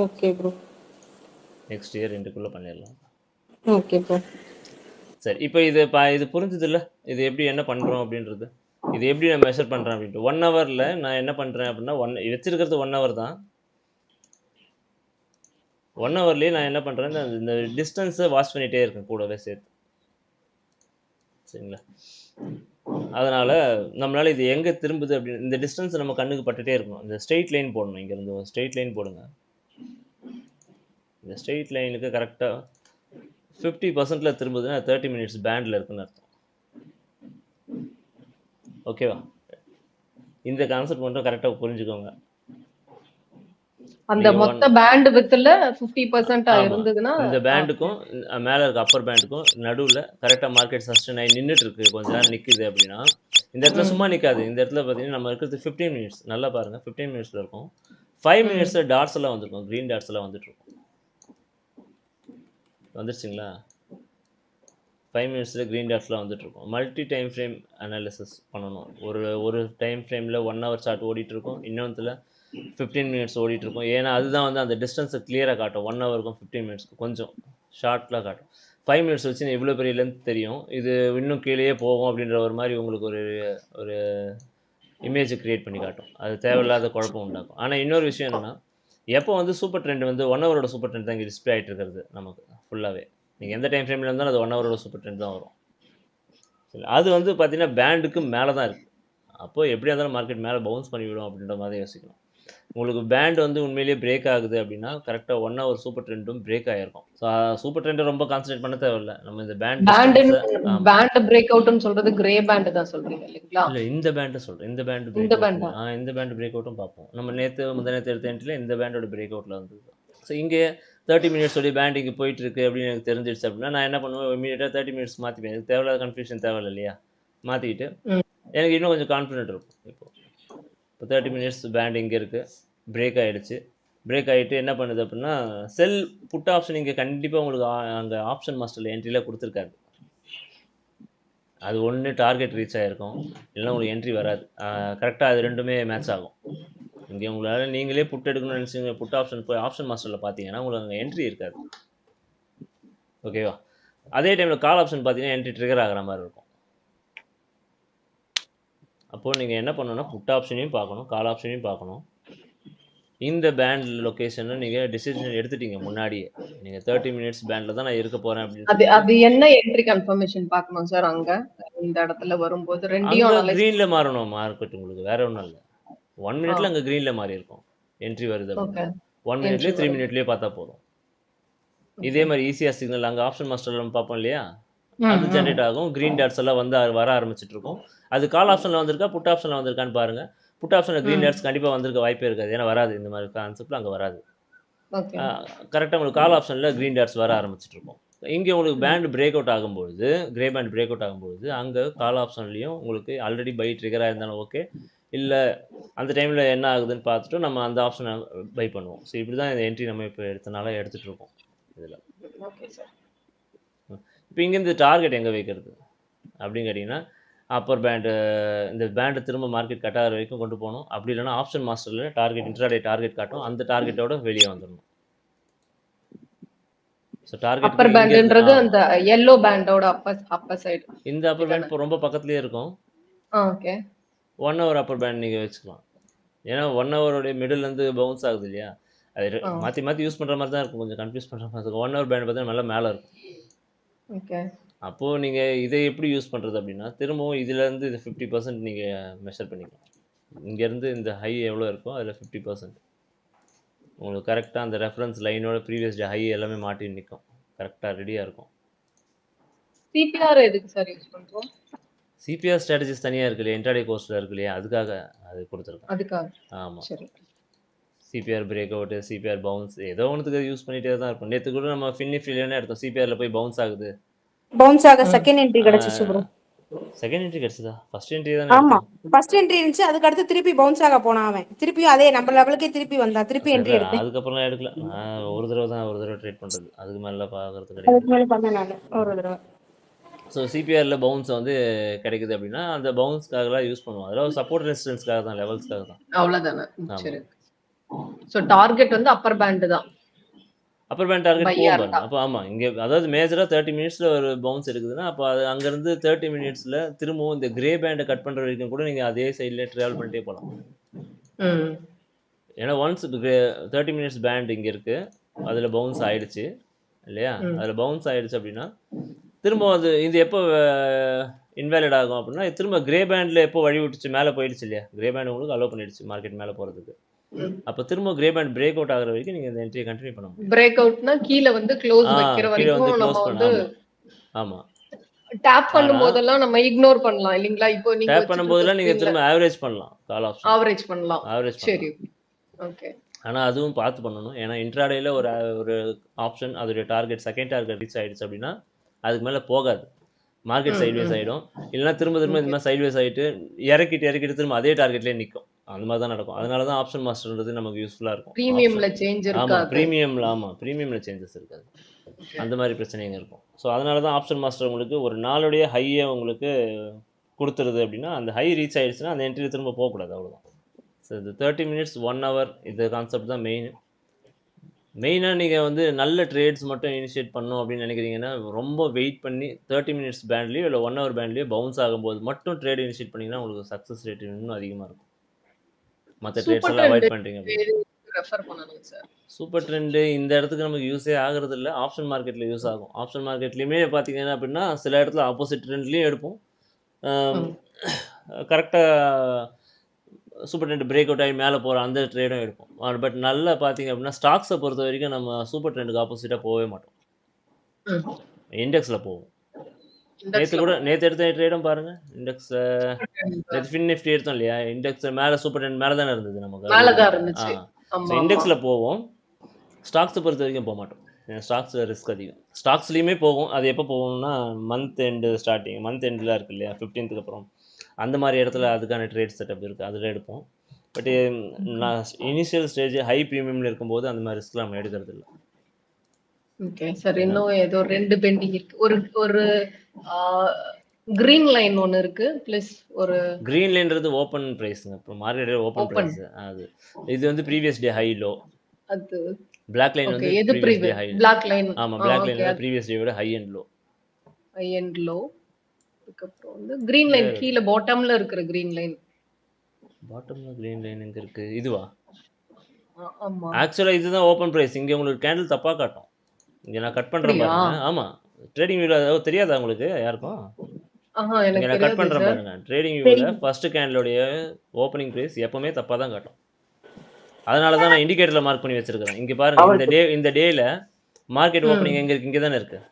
Okay bro. நெக்ஸ்ட் இயர் ரெண்டுக்குள்ளே பண்ணிடலாம். Okay bro. சரி, இப்போ இது புரிஞ்சுது இல்லை? இது எப்படி என்ன பண்ணுறோம் அப்படின்றது, இது எப்படி நான் மெஷர் பண்ணுறேன் அப்படின்ட்டு 1 ஹவரில் நான் என்ன பண்ணுறேன் அப்படின்னா வச்சிருக்கிறது 1 ஹவர் தான். 1 ஹவர்லேயே நான் என்ன பண்ணுறேன், இந்த டிஸ்டன்ஸை வாட்ச் பண்ணிகிட்டே இருக்கேன் கூடவே சேர்த்து. சரிங்களா? அதனால் நம்மளால் இது எங்கே திரும்புது அப்படின்னு இந்த டிஸ்டன்ஸ் நம்ம கண்ணுக்கு பட்டுகிட்டே இருக்கணும். இந்த ஸ்ட்ரெயிட் லைன் போடணும். இங்கேருந்து ஒரு ஸ்ட்ரெயிட் லைன் போடுங்க. இந்த ஸ்ட்ரெயிட் லைனுக்கு கரெக்டாக 50%ல திரும்புதுன்னா 30 மினிட்ஸ் பேண்டில் இருக்குன்னு அர்த்தம். ஓகேவா? இந்த கான்செப்ட் மட்டும் கரெக்டாக புரிஞ்சுக்கோங்க. அந்த நீங்கள் மொத்த பேண்ட் வித்துல 50% ஆமாம், இருந்ததுன்னா இந்த பேண்டுக்கும் மேலே இருக்க அப்பர் பேண்டுக்கும் நடுவில் கரெக்டாக மார்க்கெட் சஸ்டெயின் ஆகி நின்றுட்டு இருக்கு, கொஞ்ச நேரம் நிற்குது அப்படின்னா இந்த இடத்துல சும்மா நிற்காது. இந்த இடத்துல பார்த்தீங்கன்னா நம்ம இருக்கிறது 15 மினிட்ஸ். நல்லா பாருங்கள், 15 மினிட்ஸில் இருக்கும். 5 மினிட்ஸில் டாட்ஸ் எல்லாம் வந்துருக்கும், க்ரீன் டாட்ஸ் எல்லாம் வந்துட்டு இருக்கும். வந்துருச்சுங்களா? 5 மினிட்ஸில் க்ரீன் டாட்ஸ்லாம் வந்துட்டுருக்கும். மல்டி டைம் ஃப்ரேம் அனாலிசிஸ் பண்ணணும். ஒரு டைம் ஃப்ரேமில் 1 ஹவர் சார்ட் ஓடிட்டுருக்கும், இன்னொன்றுல 15 மினிட்ஸ் ஓடிட்டுருக்கும். ஏன்னா அதுதான் வந்து அந்த டிஸ்டன்ஸை கிளியராக காட்டும். 1 ஹவருக்கும் 15 மினிட்ஸ்க்கு கொஞ்சம் ஷார்ட்லாம் காட்டும். 5 மினிட்ஸ் வச்சு இவ்வளோ பெரிய லென்த் தெரியும், இது இன்னும் கீழேயே போகும் அப்படின்ற ஒரு மாதிரி உங்களுக்கு ஒரு இமேஜை க்ரியேட் பண்ணி காட்டும். அது தேவையில்லாத குழப்பம் உண்டாக்கும். ஆனால் இன்னொரு விஷயம் என்னென்னா, எப்போ வந்து சூப்பர் ட்ரெண்ட் வந்து 1 ஹவரோட சூப்பர் ட்ரெண்ட் தான் இங்கே டிஸ்பிளே ஆகிட்டு இருக்கிறது நமக்கு ஃபுல்லாகவே. நீங்கள் எந்த டைம் ஃப்ரேமில் இருந்தாலும் அது 1 ஹவரோட சூப்பர் ட்ரெண்ட் தான் வரும். சரி, அது வந்து பார்த்தீங்கன்னா பேண்டுக்கு மேலே தான் இருக்குது. அப்போது எப்படியா இருந்தாலும் மார்க்கெட் மேலே பவுன்ஸ் பண்ணிவிடும் அப்படின்ற மாதிரி யோசிக்கணும். உங்களுக்கு பேண்ட் வந்து உண்மையிலேயே பிரேக் ஆகுது அப்படின்னா கரெக்டாக 1 ஹவர் சூப்பர் ட்ரெண்டும் பிரேக் ஆகிருக்கும். ஸோ சூப்பர் ட்ரெண்டை ரொம்ப கான்சன்ட்ரேட் பண்ண தேவையில்ல. நம்ம இந்த பேண்ட் பிரேக் அவுட்னு சொல்றது கிரே பேண்ட் தான் சொல்றீங்க இல்லைங்களா? இல்லை, இந்த பேண்டை சொல்கிறேன். இந்த பேண்ட் பிரேக் அவுட், இந்த பேண்ட் பிரேக் அவுட்டும் பார்ப்போம். நம்ம முந்தினேற்று எடுத்த என்ட்ரியில் இந்த பேண்டோட பிரேக் அவுட்டில் வந்தது. ஸோ இங்கே 30 மினிட்ஸோடைய பேண்ட் இங்கே போயிட்டு இருக்கு அப்படின்னு எனக்கு தெரிஞ்சிடுச்சு அப்படின்னா நான் என்ன பண்ணுவேன், இமீடியட்டாக 30 மினிட்ஸ் மாற்றிப்பேன். எனக்கு தேவையில்லாத கன்ஃபியூஷன் தேவையில்லை இல்லையா? மாற்றிக்கிட்டு எனக்கு இன்னும் கொஞ்சம் கான்ஃபிடென்ட் இருக்கும். இப்போ 30 மினிட்ஸ் பேண்ட் இங்கே இருக்குது, பிரேக் ஆகிடுச்சு, பிரேக் ஆகிட்டு என்ன பண்ணுது அப்படின்னா செல் புட் ஆப்ஷன் இங்கே கண்டிப்பாக உங்களுக்கு அங்கே ஆப்ஷன் மாஸ்டரில் என்ட்ரியில் கொடுத்துருக்காது. அது ஒன்று டார்கெட் ரீச் ஆகிருக்கும், இல்லைன்னா உங்களுக்கு என்ட்ரி வராது. கரெக்டாக அது ரெண்டுமே மேட்ச் ஆகும். இங்கே உங்களால் நீங்களே புட் எடுக்கணும்னு நினச்சிங்க, புட் ஆப்ஷன் போய் ஆப்ஷன் மாஸ்டரில் பார்த்தீங்கன்னா உங்களுக்கு அங்கே என்ட்ரி இருக்காது. ஓகேவா? அதே டைமில் கால் ஆப்ஷன் பார்த்தீங்கன்னா என்ட்ரி ட்ரிகர் ஆகிற மாதிரி இருக்கும். அப்போது நீங்கள் என்ன பண்ணணும்னா புட் ஆப்ஷனையும் பார்க்கணும், கால் ஆப்ஷனையும் பார்க்கணும். இந்த பேண்ட் லொக்கேஷனை நீங்கள் டிசிஷன் எடுத்துட்டீங்க முன்னாடியே, நீங்கள் 30 minutes பேண்டில் தான் நான் இருக்க போகிறேன் அப்படின்னு அது என்ன என்ட்ரி கன்ஃபர்மேஷன் பார்க்கணும் சார்? அங்க இந்த இடத்துல வரும்போது ரெண்டையும் அங்கே அனலைஸ். க்ரீனில் மாறணும் மார்க்கெட் உங்களுக்கு, வேற ஒன்றும் இல்லை. 1 minute அங்கே க்ரீனில் மாறி இருக்கும் என்ட்ரி வருது அப்படின்னா. 1 minute 3 minute பார்த்தா போதும். இதே மாதிரி ஈஸியாக சிக்னல் அங்கே ஆப்ஷன் மாஸ்டரில் நம்ம பார்ப்போம் இல்லையா, அது ஜென்ரேட் ஆகும். க்ரீன் டாட்ஸ் எல்லாம் வந்து வர ஆரம்பிச்சிட்டு இருக்கும். அது கால் ஆப்ஷனில் வந்திருக்கா புட் ஆப்ஷனில் வந்திருக்கான்னு பாருங்கள். புட் ஆப்ஷனில் க்ரீன் டாட்ஸ் கண்டிப்பாக வந்திருக்க வாய்ப்பே இருக்காது, ஏன்னா வராது, இந்த மாதிரி கான்செப்டில் அங்கே வராது. கரெக்டாக உங்களுக்கு கால் ஆப்ஷனில் க்ரீன் டாட்ஸ் வர ஆரம்பிச்சிட்டு இருக்கும். இங்கே உங்களுக்கு பேண்ட் பிரேக் அவுட் ஆகும்பொழுது, கிரே பேண்ட் பிரேக் அவுட் ஆகும்பொழுது அங்கே கால் ஆப்ஷன்லேயும் உங்களுக்கு ஆல்ரெடி பை ட்ரிகராக இருந்தாலும் ஓகே, இல்லை அந்த டைமில் என்ன ஆகுதுன்னு பார்த்துட்டு நம்ம அந்த ஆப்ஷனை பை பண்ணுவோம். ஸோ இப்படி தான் இந்த என்ட்ரி நம்ம இப்போ எடுத்தனால எடுத்துகிட்டு இருக்கோம் இதில். இப்போ இங்கேருந்து டார்கெட் எங்கே வைக்கிறது அப்படின்னு கேட்டிங்கன்னா, அப்பர் பேண்டு இந்த பேண்டு திரும்ப மார்க்கெட் கட் ஆகிற வரைக்கும் கொண்டு போகணும். அப்படி இல்லைன்னா ஆப்ஷன் மாஸ்டரில் டார்கெட் இன்ட்ராடே டார்கெட் காட்டும், அந்த டார்கெட்டோட வெளியே வந்துடணும். ஸோ டார்கெட் அப்பர் பேண்ட்ன்றது அந்த yellow பேண்டோட அப்பர் சைடு. இந்த அப்பர் பேண்ட் இப்போ ரொம்ப பக்கத்துலேயே இருக்கும். ஓகே, 1 hour அப்பர் பேண்ட் நீங்கள் வச்சுக்கலாம். ஏன்னா 1 ஹவருடைய மிடில்லேருந்து பவுன்ஸ் ஆகுது இல்லையா, அது மாற்றி மாற்றி யூஸ் பண்ணுற மாதிரி தான் இருக்கும், கொஞ்சம் கன்ஃபியூஸ் பண்ணுற மாதிரி இருக்கும். 1 hour பேண்ட் பார்த்தீங்கன்னா நல்லா மேலே இருக்கும். ஓகே, அப்போது நீங்கள் இதை எப்படி யூஸ் பண்ணுறது அப்படின்னா, திரும்பவும் இதுலேருந்து இது 50% நீங்கள் மெஷர் பண்ணிக்கலாம். இங்கேருந்து இந்த ஹை எவ்வளோ இருக்கோ அதில் 50% உங்களுக்கு கரெக்டாக அந்த ரெஃபரன்ஸ் லைனோட ப்ரீவியஸ் டே ஹை எல்லாமே மாட்டி நிற்கும், கரெக்டாக ரெடியாக இருக்கும். சிபிஆர் எதுக்கு சார் யூஸ் பண்ணுறோம்? சிபிஆர் ஸ்ட்ராட்டஜிஸ் தனியாக இருக்கு இல்லையா, இன்ட்ராடே கோர்ஸில் இருக்கு இல்லையா, அதுக்காக அது கொடுத்துருக்கேன். அதுக்காக? ஆமாம். சரி. CPR break out, CPR bounce, ஏதோ ஒன்றுத்துக்கு யூஸ் பண்ணிகிட்டே தான் இருக்கும். நேற்று கூட நம்ம ஃபின்னிஃபில்னே எடுத்தோம், சிபிஆரில் போய் பவுன்ஸ் ஆகுது, பவுன்ஸ் ஆக செகண்ட் என்ட்ரி கிடைச்சிச்சு ப்ரோ. செகண்ட் என்ட்ரி கிடைச்சதா? ஃபர்ஸ்ட் என்ட்ரி தானே? ஆமா, ஃபர்ஸ்ட் என்ட்ரி இருந்துச்சு, அதுக்கு அடுத்து திருப்பி பவுன்ஸ் ஆக போனான் அவன், திருப்பியும் அதே நம்ம லெவலுக்கே திருப்பி வந்தா, திருப்பி என்ட்ரி எடுத்தேன். அதுக்கப்புறம்லாம் எடுக்கல, நான் ஒரு தடவை ட்ரேட் பண்ணுறது, அதுக்கு மேலே பார்க்கறது அதுக்கு கிடையாது. மேல பண்ணேன் நான் ஒரு தடவை. ஸோ சிபிஆரில் பவுன்ஸ் வந்து கிடைக்குது அப்படின்னா அந்த பவுன்ஸ்க்காகலாம் யூஸ் பண்ணுவோம், அதில் சப்போர்ட் ரெசிஸ்டன்ஸ்க்காக தான், லெவல்ஸ்க்காக தான். அவ்வளவுதானே? சரி. சோ டார்கெட் வந்து அப்பர் பேண்ட் தான், அப்பர் பேண்ட் டார்கெட் போகும் பாருங்க. அப்போ ஆமாம், இங்கே அதாவது மேஜராக 30 minutesல ஒரு பவுன்ஸ் இருக்குதுன்னா, அப்போ அது அங்கேருந்து 30 minutesல திரும்பவும் இந்த கிரே பேண்டை கட் பண்ணுற வரைக்கும் கூட நீங்கள் அதே சைட்லேயே ட்ராவல் பண்ணிட்டே போகலாம். ஏன்னா ஒன்ஸ் 30 minutes பேண்ட் இங்கே இருக்குது, அதில் பவுன்ஸ் ஆயிடுச்சு இல்லையா, அதில் பவுன்ஸ் ஆயிடுச்சு அப்படின்னா திரும்ப அது இது எப்போ இன்வேலிட் ஆகும் அப்படின்னா, திரும்ப கிரே பேண்டில் எப்போ வழி விட்டுச்சு மேலே போயிடுச்சு இல்லையா, கிரே பேண்ட் உங்களுக்கு அலோவ் பண்ணிடுச்சு மார்க்கெட் மேலே போகிறதுக்கு. அப்போ திரும்ப கிரே பேண்ட் பிரேக் அவுட் ஆகிற வரைக்கும் நீங்கள் இந்த என்ட்ரியை கண்டினியூ பண்ண முடியும். பிரேக் அவுட்னா கீழே வந்து க்ளோஸ் வைக்கிற கீழே வந்து வரைக்கும் க்ளோஸ் நம்ம பண்ண. வந்து ஆமாம், டேப் பண்ணும்போதெல்லாம் நம்ம இக்னோர் பண்ணலாம் இல்லீங்களா? இப்போ நீங்க டேப் பண்ணும்போதெல்லாம் நீங்கள் திரும்ப ஆவரேஜ் பண்ணலாம், கால் ஆப்ஷன் ஆவரேஜ் பண்ணலாம். ஆவரேஜ். சரி, ஓகே. ஆனால் அதுவும் பார்த்து பண்ணணும், ஏன்னா இன்ட்ராடேல ஒரு ஆப்ஷன் அதோடைய டார்கெட் செகண்ட் டார்கெட் ரீச் ஆகிடுச்சு அப்படின்னா அதுக்கு மேலே போகாது, மார்க்கெட் சைட்வேஸ் ஆகிடும். இல்லைனா திரும்ப இந்த மாதிரி சைட்வேஸ் ஆகிட்டு இறக்கிட்டு திரும்ப அதே டார்கெட்லேயே நிற்கும், அந்த மாதிரி தான் நடக்கும். அதனால தான் ஆப்ஷன் மாஸ்டர்ன்றது நமக்கு யூஸ்ஃபுல்லாக இருக்கும். ப்ரீமியம்ல சேஞ்ச் இருக்காது. ஆமாம், ப்ரீமியமில் சேஞ்சஸ் இருக்காது, அந்த மாதிரி பிரச்சனைங்க இருக்கும். ஸோ அதனால தான் ஆப்ஷன் மாஸ்டர் உங்களுக்கு ஒரு நாளுடைய ஹையை உங்களுக்கு கொடுத்துருது அப்படின்னா, அந்த ஹை ரீச் ஆகிடுச்சுன்னா அந்த என்ட்ரி திரும்ப போகக்கூடாது, அவ்வளோதான். ஸோ இந்த 30 minutes 1 hour இந்த கான்செப்ட் தான் மெயினாக நீங்கள் வந்து நல்ல ட்ரேட்ஸ் மட்டும் இனிஷியேட் பண்ணணும் அப்படின்னு நினைக்கிறீங்கன்னா, ரொம்ப வெயிட் பண்ணி 30 minutes பேண்ட்லேயோ இல்லை 1 hour பேண்ட்லேயோ பவுன்ஸ் ஆகும்போது மட்டும் ட்ரேட் இனிஷியேட் பண்ணிங்கன்னா உங்களுக்கு சக்ஸஸ் ரேட் இன்னும் அதிகமாக இருக்கும். மற்ற ட்ரேட்ஸ் எல்லாம் அவாய்ட் பண்ணுறீங்க. சூப்பர் ட்ரெண்டு இந்த இடத்துக்கு நமக்கு யூஸே ஆகிறது இல்லை, ஆப்ஷன் மார்க்கெட்டில் யூஸ் ஆகும். ஆப்ஷன் மார்க்கெட்லேயுமே பார்த்தீங்கன்னா அப்படின்னா சில இடத்துல ஆப்போசிட் ட்ரெண்ட்லேயும் எடுப்போம், கரெக்டாக சூப்பர் ட்ரெண்ட் பிரேக் அவுட் ஆகி மேலே போகிற அந்த ட்ரேடும் எடுப்போம். பட் நல்லா பார்த்தீங்க அப்படின்னா ஸ்டாக்ஸை பொறுத்த வரைக்கும் நம்ம சூப்பர் ட்ரெண்டுக்கு ஆப்போசிட்டாக போகவே மாட்டோம், இண்டெக்ஸில் போவோம். நேற்று எடுத்த ட்ரேடும் பாருங்கள், இண்டெக்ஸ் நேற்று ஃபின் நிஃப்டி எடுத்தோம் இல்லையா, இண்டெக்ஸ் மேலே சூப்பர் ட்ரெண்ட் மேலே தானே இருந்தது நமக்கு. இண்டெக்ஸில் போவோம், ஸ்டாக்ஸை பொறுத்த வரைக்கும் போக மாட்டோம், ஸ்டாக்ஸில் ரிஸ்க் அதிகம். ஸ்டாக்ஸ்லேயுமே போகும், அது எப்போ போகணும்னா மந்த் எண்டு மந்த் எண்டில் இருக்குது இல்லையா, 15th அப்புறம் அந்த மாதிரி இடத்துல அதுக்கான ட்ரேட் செட்டப் இருக்குது, அதில் எடுப்போம். பட் நான் இனிஷியல் ஸ்டேஜ் ஹை ப்ரீமியமில் இருக்கும்போது அந்த மாதிரி ரிஸ்க்லாம் நம்ம எடுக்கிறது இல்லை. Okay sir. இன்னும் ஏதோ 2 பெண்டிங் இருக்கு. ஒரு ஒரு கிரீன் லைன் ஒன்னு இருக்கு. பிளஸ் ஒரு கிரீன் லைன்றது ஓப்பன் ப்ரைஸுங்க. இப்போ மார்க்கெட்டில் ஓப்பன் ஓப்பன். ப்ரைஸ் அது. இது வந்து ப்ரீவியஸ் டே ஹை லோ. அது பிளாக் லைன் ஓகே. வந்து எது previous day high. Black line? ஆமாம், பிளாக் லைன் ஓகே. வந்து ப்ரீவியஸ் டே விட high and low. High and low. அதுக்கப்புறம் வந்து கிரீன் லைன் கீழ பாட்டம்ல இருக்கிற கிரீன் லைன். பாட்டமில் கிரீன் லைன் எங்கே இருக்குது? இதுவா? ஆமா. ஆக்சுவலாக இதுதான் ஓப்பன் ப்ரைஸ். இங்கே உங்களுக்கு கேண்டில் தப்பாக காட்டும். இங்கே நான் கட் பண்ணுறேன் அப்படியா? பாருங்க. ஆமாம், ட்ரேடிங் வியூவில் தெரியாதா உங்களுக்கு யாருக்கும்? ஆஹா, இங்கே எனக்கு நான் கட் தெரியாது பண்ணுறேன் சார். பாருங்க. ட்ரேடிங் வியூவில் ஃபர்ஸ்ட் கேண்டிலுடைய ஓப்பனிங் ப்ரைஸ் எப்பவுமே தப்பாக தான் காட்டும். அதனால தான் நான் இண்டிகேட்டரில் மார்க் பண்ணி வச்சிருக்கிறேன். இங்கே பாருங்க, இந்த டேயில் மார்க்கெட் ஓப்பனிங் எங்கே இருக்குது? இங்கே தானே இருக்குது.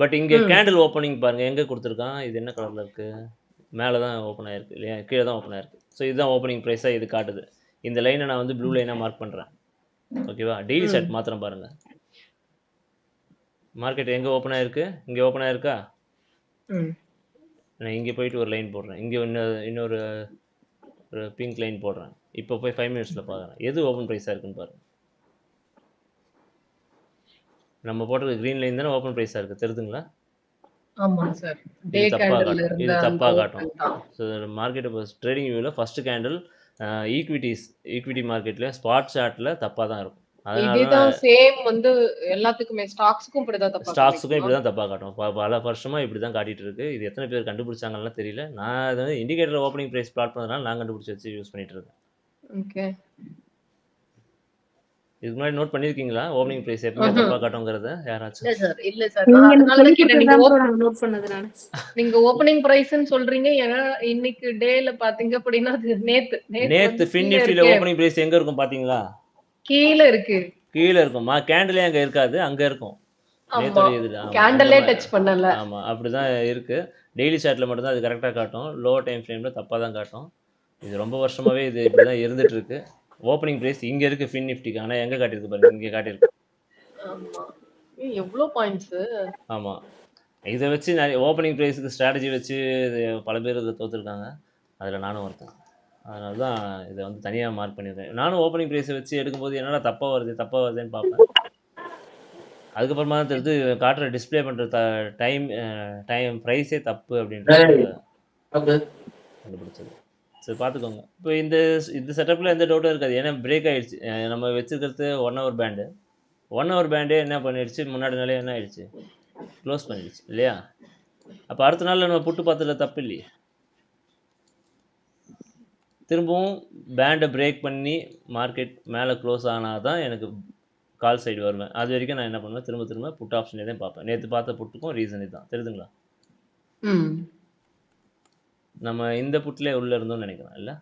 பட் இங்கே கேண்டில் ஓப்பனிங் பாருங்கள் எங்கே கொடுத்துருக்கான். இது என்ன கலரில் இருக்குது? மேலே தான் ஓப்பன் ஆயிருக்கு இல்லையா? கீழே தான் ஓப்பன் ஆயிருக்கு. ஸோ இதுதான் ஓப்பனிங் ப்ரைஸாக இது காட்டுது. இந்த லைனை நான் வந்து ப்ளூ லைனாக மார்க் பண்ணுறேன். ஓகேவா? டெய்லி சார்ட் மாத்திரம் பாருங்கள். மார்க்கெட் எங்கே ஓப்பன் ஆயிருக்கு? இங்கே ஓப்பன் ஆயிருக்கா? ம். நான் இங்கே போயிட்டு ஒரு லைன் போடுறேன். இங்கே இன்னொரு ஒரு பிங்க் லைன் போடுறேன். இப்போ போய் 5 மினிட்ஸில் பார்க்குறேன் எது ஓப்பன் ப்ரைஸாக இருக்குன்னு பாருங்கள். நம்ம போட்டிருக்க க்ரீன் லைன் தானே ஓப்பன் ப்ரைஸாக இருக்குது, தெரியுதுங்களா? ஆமா சார். டே இது தப்பாக கேண்டில்ல காட்டும். இருந்த இது அந்த தப்பாக காட்டும். ஓப்பன் தான். ஸோ மார்க்கெட் இப்போ ட்ரேடிங் வியூவில் ஃபஸ்ட்டு கேண்டில் ஈக்விட்டி மார்க்கெட்டில் ஸ்பாட் சார்ட்டில் தப்பாக தான் இருக்கும். அதனால இதுதான் சேம் வந்து எல்லாத்துக்குமே ஸ்டாக்ஸ்க்கும் இப்படிதான் தப்பா ஸ்டாக்ஸுக்கும் காமிக்குமா? இப்படி தான் தப்பாக காட்டும். பல வருஷமாக இப்படி தான் காட்டிகிட்டு இருக்கு. இது எத்தனை பேர் கண்டுபிடிச்சாங்கலாம் தெரியல. நான் அது வந்து இண்டிகேட்டர் ஓப்பனிங் ப்ரைஸ் பிளாட் பண்ணதுனால நான் கண்டுபிடிச்சி வச்சு யூஸ் பண்ணிட்டு இருக்கேன். ஓகே. இதுக்கு முன்னாடி நோட் பண்ணியிருக்கீங்களா ஓப்பனிங் ப்ரைஸ் எப்பவுமே தப்பாக காட்டுங்கிறத யாராச்சும்? இல்ல சார், இல்ல சார். நீங்க நான் எனக்கு அதனால சொல்லி கேட்டேன். கொடுத்ததுதான் நாங்க நோட் பண்ணது நானு. நீங்க ஓப்பனிங் பிரைஸ்ன்னு சொல்றீங்க. ஏன்னா இன்னைக்கு டேல பாத்தீங்க அப்படின்னா அது நேத்து நேற்று வந்து ஃபின் கீழ நிஃப்டியில் இருக்கு. ஓப்பனிங் ப்ரைஸ் எங்கே இருக்கும் பார்த்தீங்களா? கீழ இருக்கு. கீழே இருக்கும்மா. கேண்டிலே அங்கே இருக்காது, அங்கே இருக்கும். ஆமா. நேத்தோடைய இதில். ஆமாம், அந்த கேண்டலே மாதிரி. டச் பண்ணல. ஆமாம், அப்படி தான் இருக்குது. டெய்லி சார்ட்டில் மட்டும்தான் அது கரெக்டாக காட்டும். லோ டைம் ஃப்ரேமில் தப்பாக தான் காட்டும். இது ரொம்ப வருஷமாகவே இது இப்படி தான் இருந்துகிட்ருக்கு. ஓப்பனிங் ப்ரைஸ் இங்கே இருக்குது ஃபின் நிஃப்டிக்கு. ஆனால் எங்கே காட்டியிருக்கு பாருங்க, இங்கே காட்டியிருக்கு. ஆமா. எவ்வளவு பாயிண்ட்ஸ்? ஆமாம், இதை வச்சு நிறைய ஓப்பனிங் ப்ரைஸுக்கு ஸ்ட்ராட்டஜி வச்சு பல பேர் இதை தோற்றுருக்காங்க. அதில் நானும் ஒருத்தன். அதனால தான் இதை வந்து தனியாக மார்க் பண்ணிடுறேன். நானும் ஓப்பனிங் ப்ரைஸை வச்சு எடுக்கும்போது என்னடா தப்பாக வருதுன்னு பார்ப்பேன். அதுக்கப்புறமா தான் தெரிஞ்சு காட்டுற டிஸ்பிளே பண்ணுற டைம் ப்ரைஸே தப்பு அப்படின்றது கண்டுபிடிச்சது. சரி, பார்த்துக்கோங்க. இப்போ இந்த செட்டப்பில் எந்த டவுட்டும் இருக்காது. ஏன்னா பிரேக் ஆகிடுச்சு. நம்ம வச்சுருக்கிறது 1 ஹவர் பேண்டு. 1 ஹவர் பேண்டே என்ன பண்ணிடுச்சு, முன்னாடி நாளே என்ன ஆயிடுச்சு, க்ளோஸ் பண்ணிடுச்சு இல்லையா? அப்போ அடுத்த நாளில் நம்ம புட்டு பார்த்ததில் தப்பு இல்லையே. திரும்பவும் பேண்டை பிரேக் பண்ணி மார்க்கெட் மேலே க்ளோஸ் ஆனால் தான் எனக்கு கால் சைடு வருவேன். அது வரைக்கும் நான் என்ன பண்ணுவேன், திரும்ப புட் ஆப்ஷனே தான் பார்ப்பேன். நேற்று பார்த்த புட்டுக்கும் ரீசன் இதுதான், தெரியுதுங்களா? நம்ம இந்த புட்டிலே உள்ளே இருந்தோம்னு நினைக்கிறேன் இல்லை?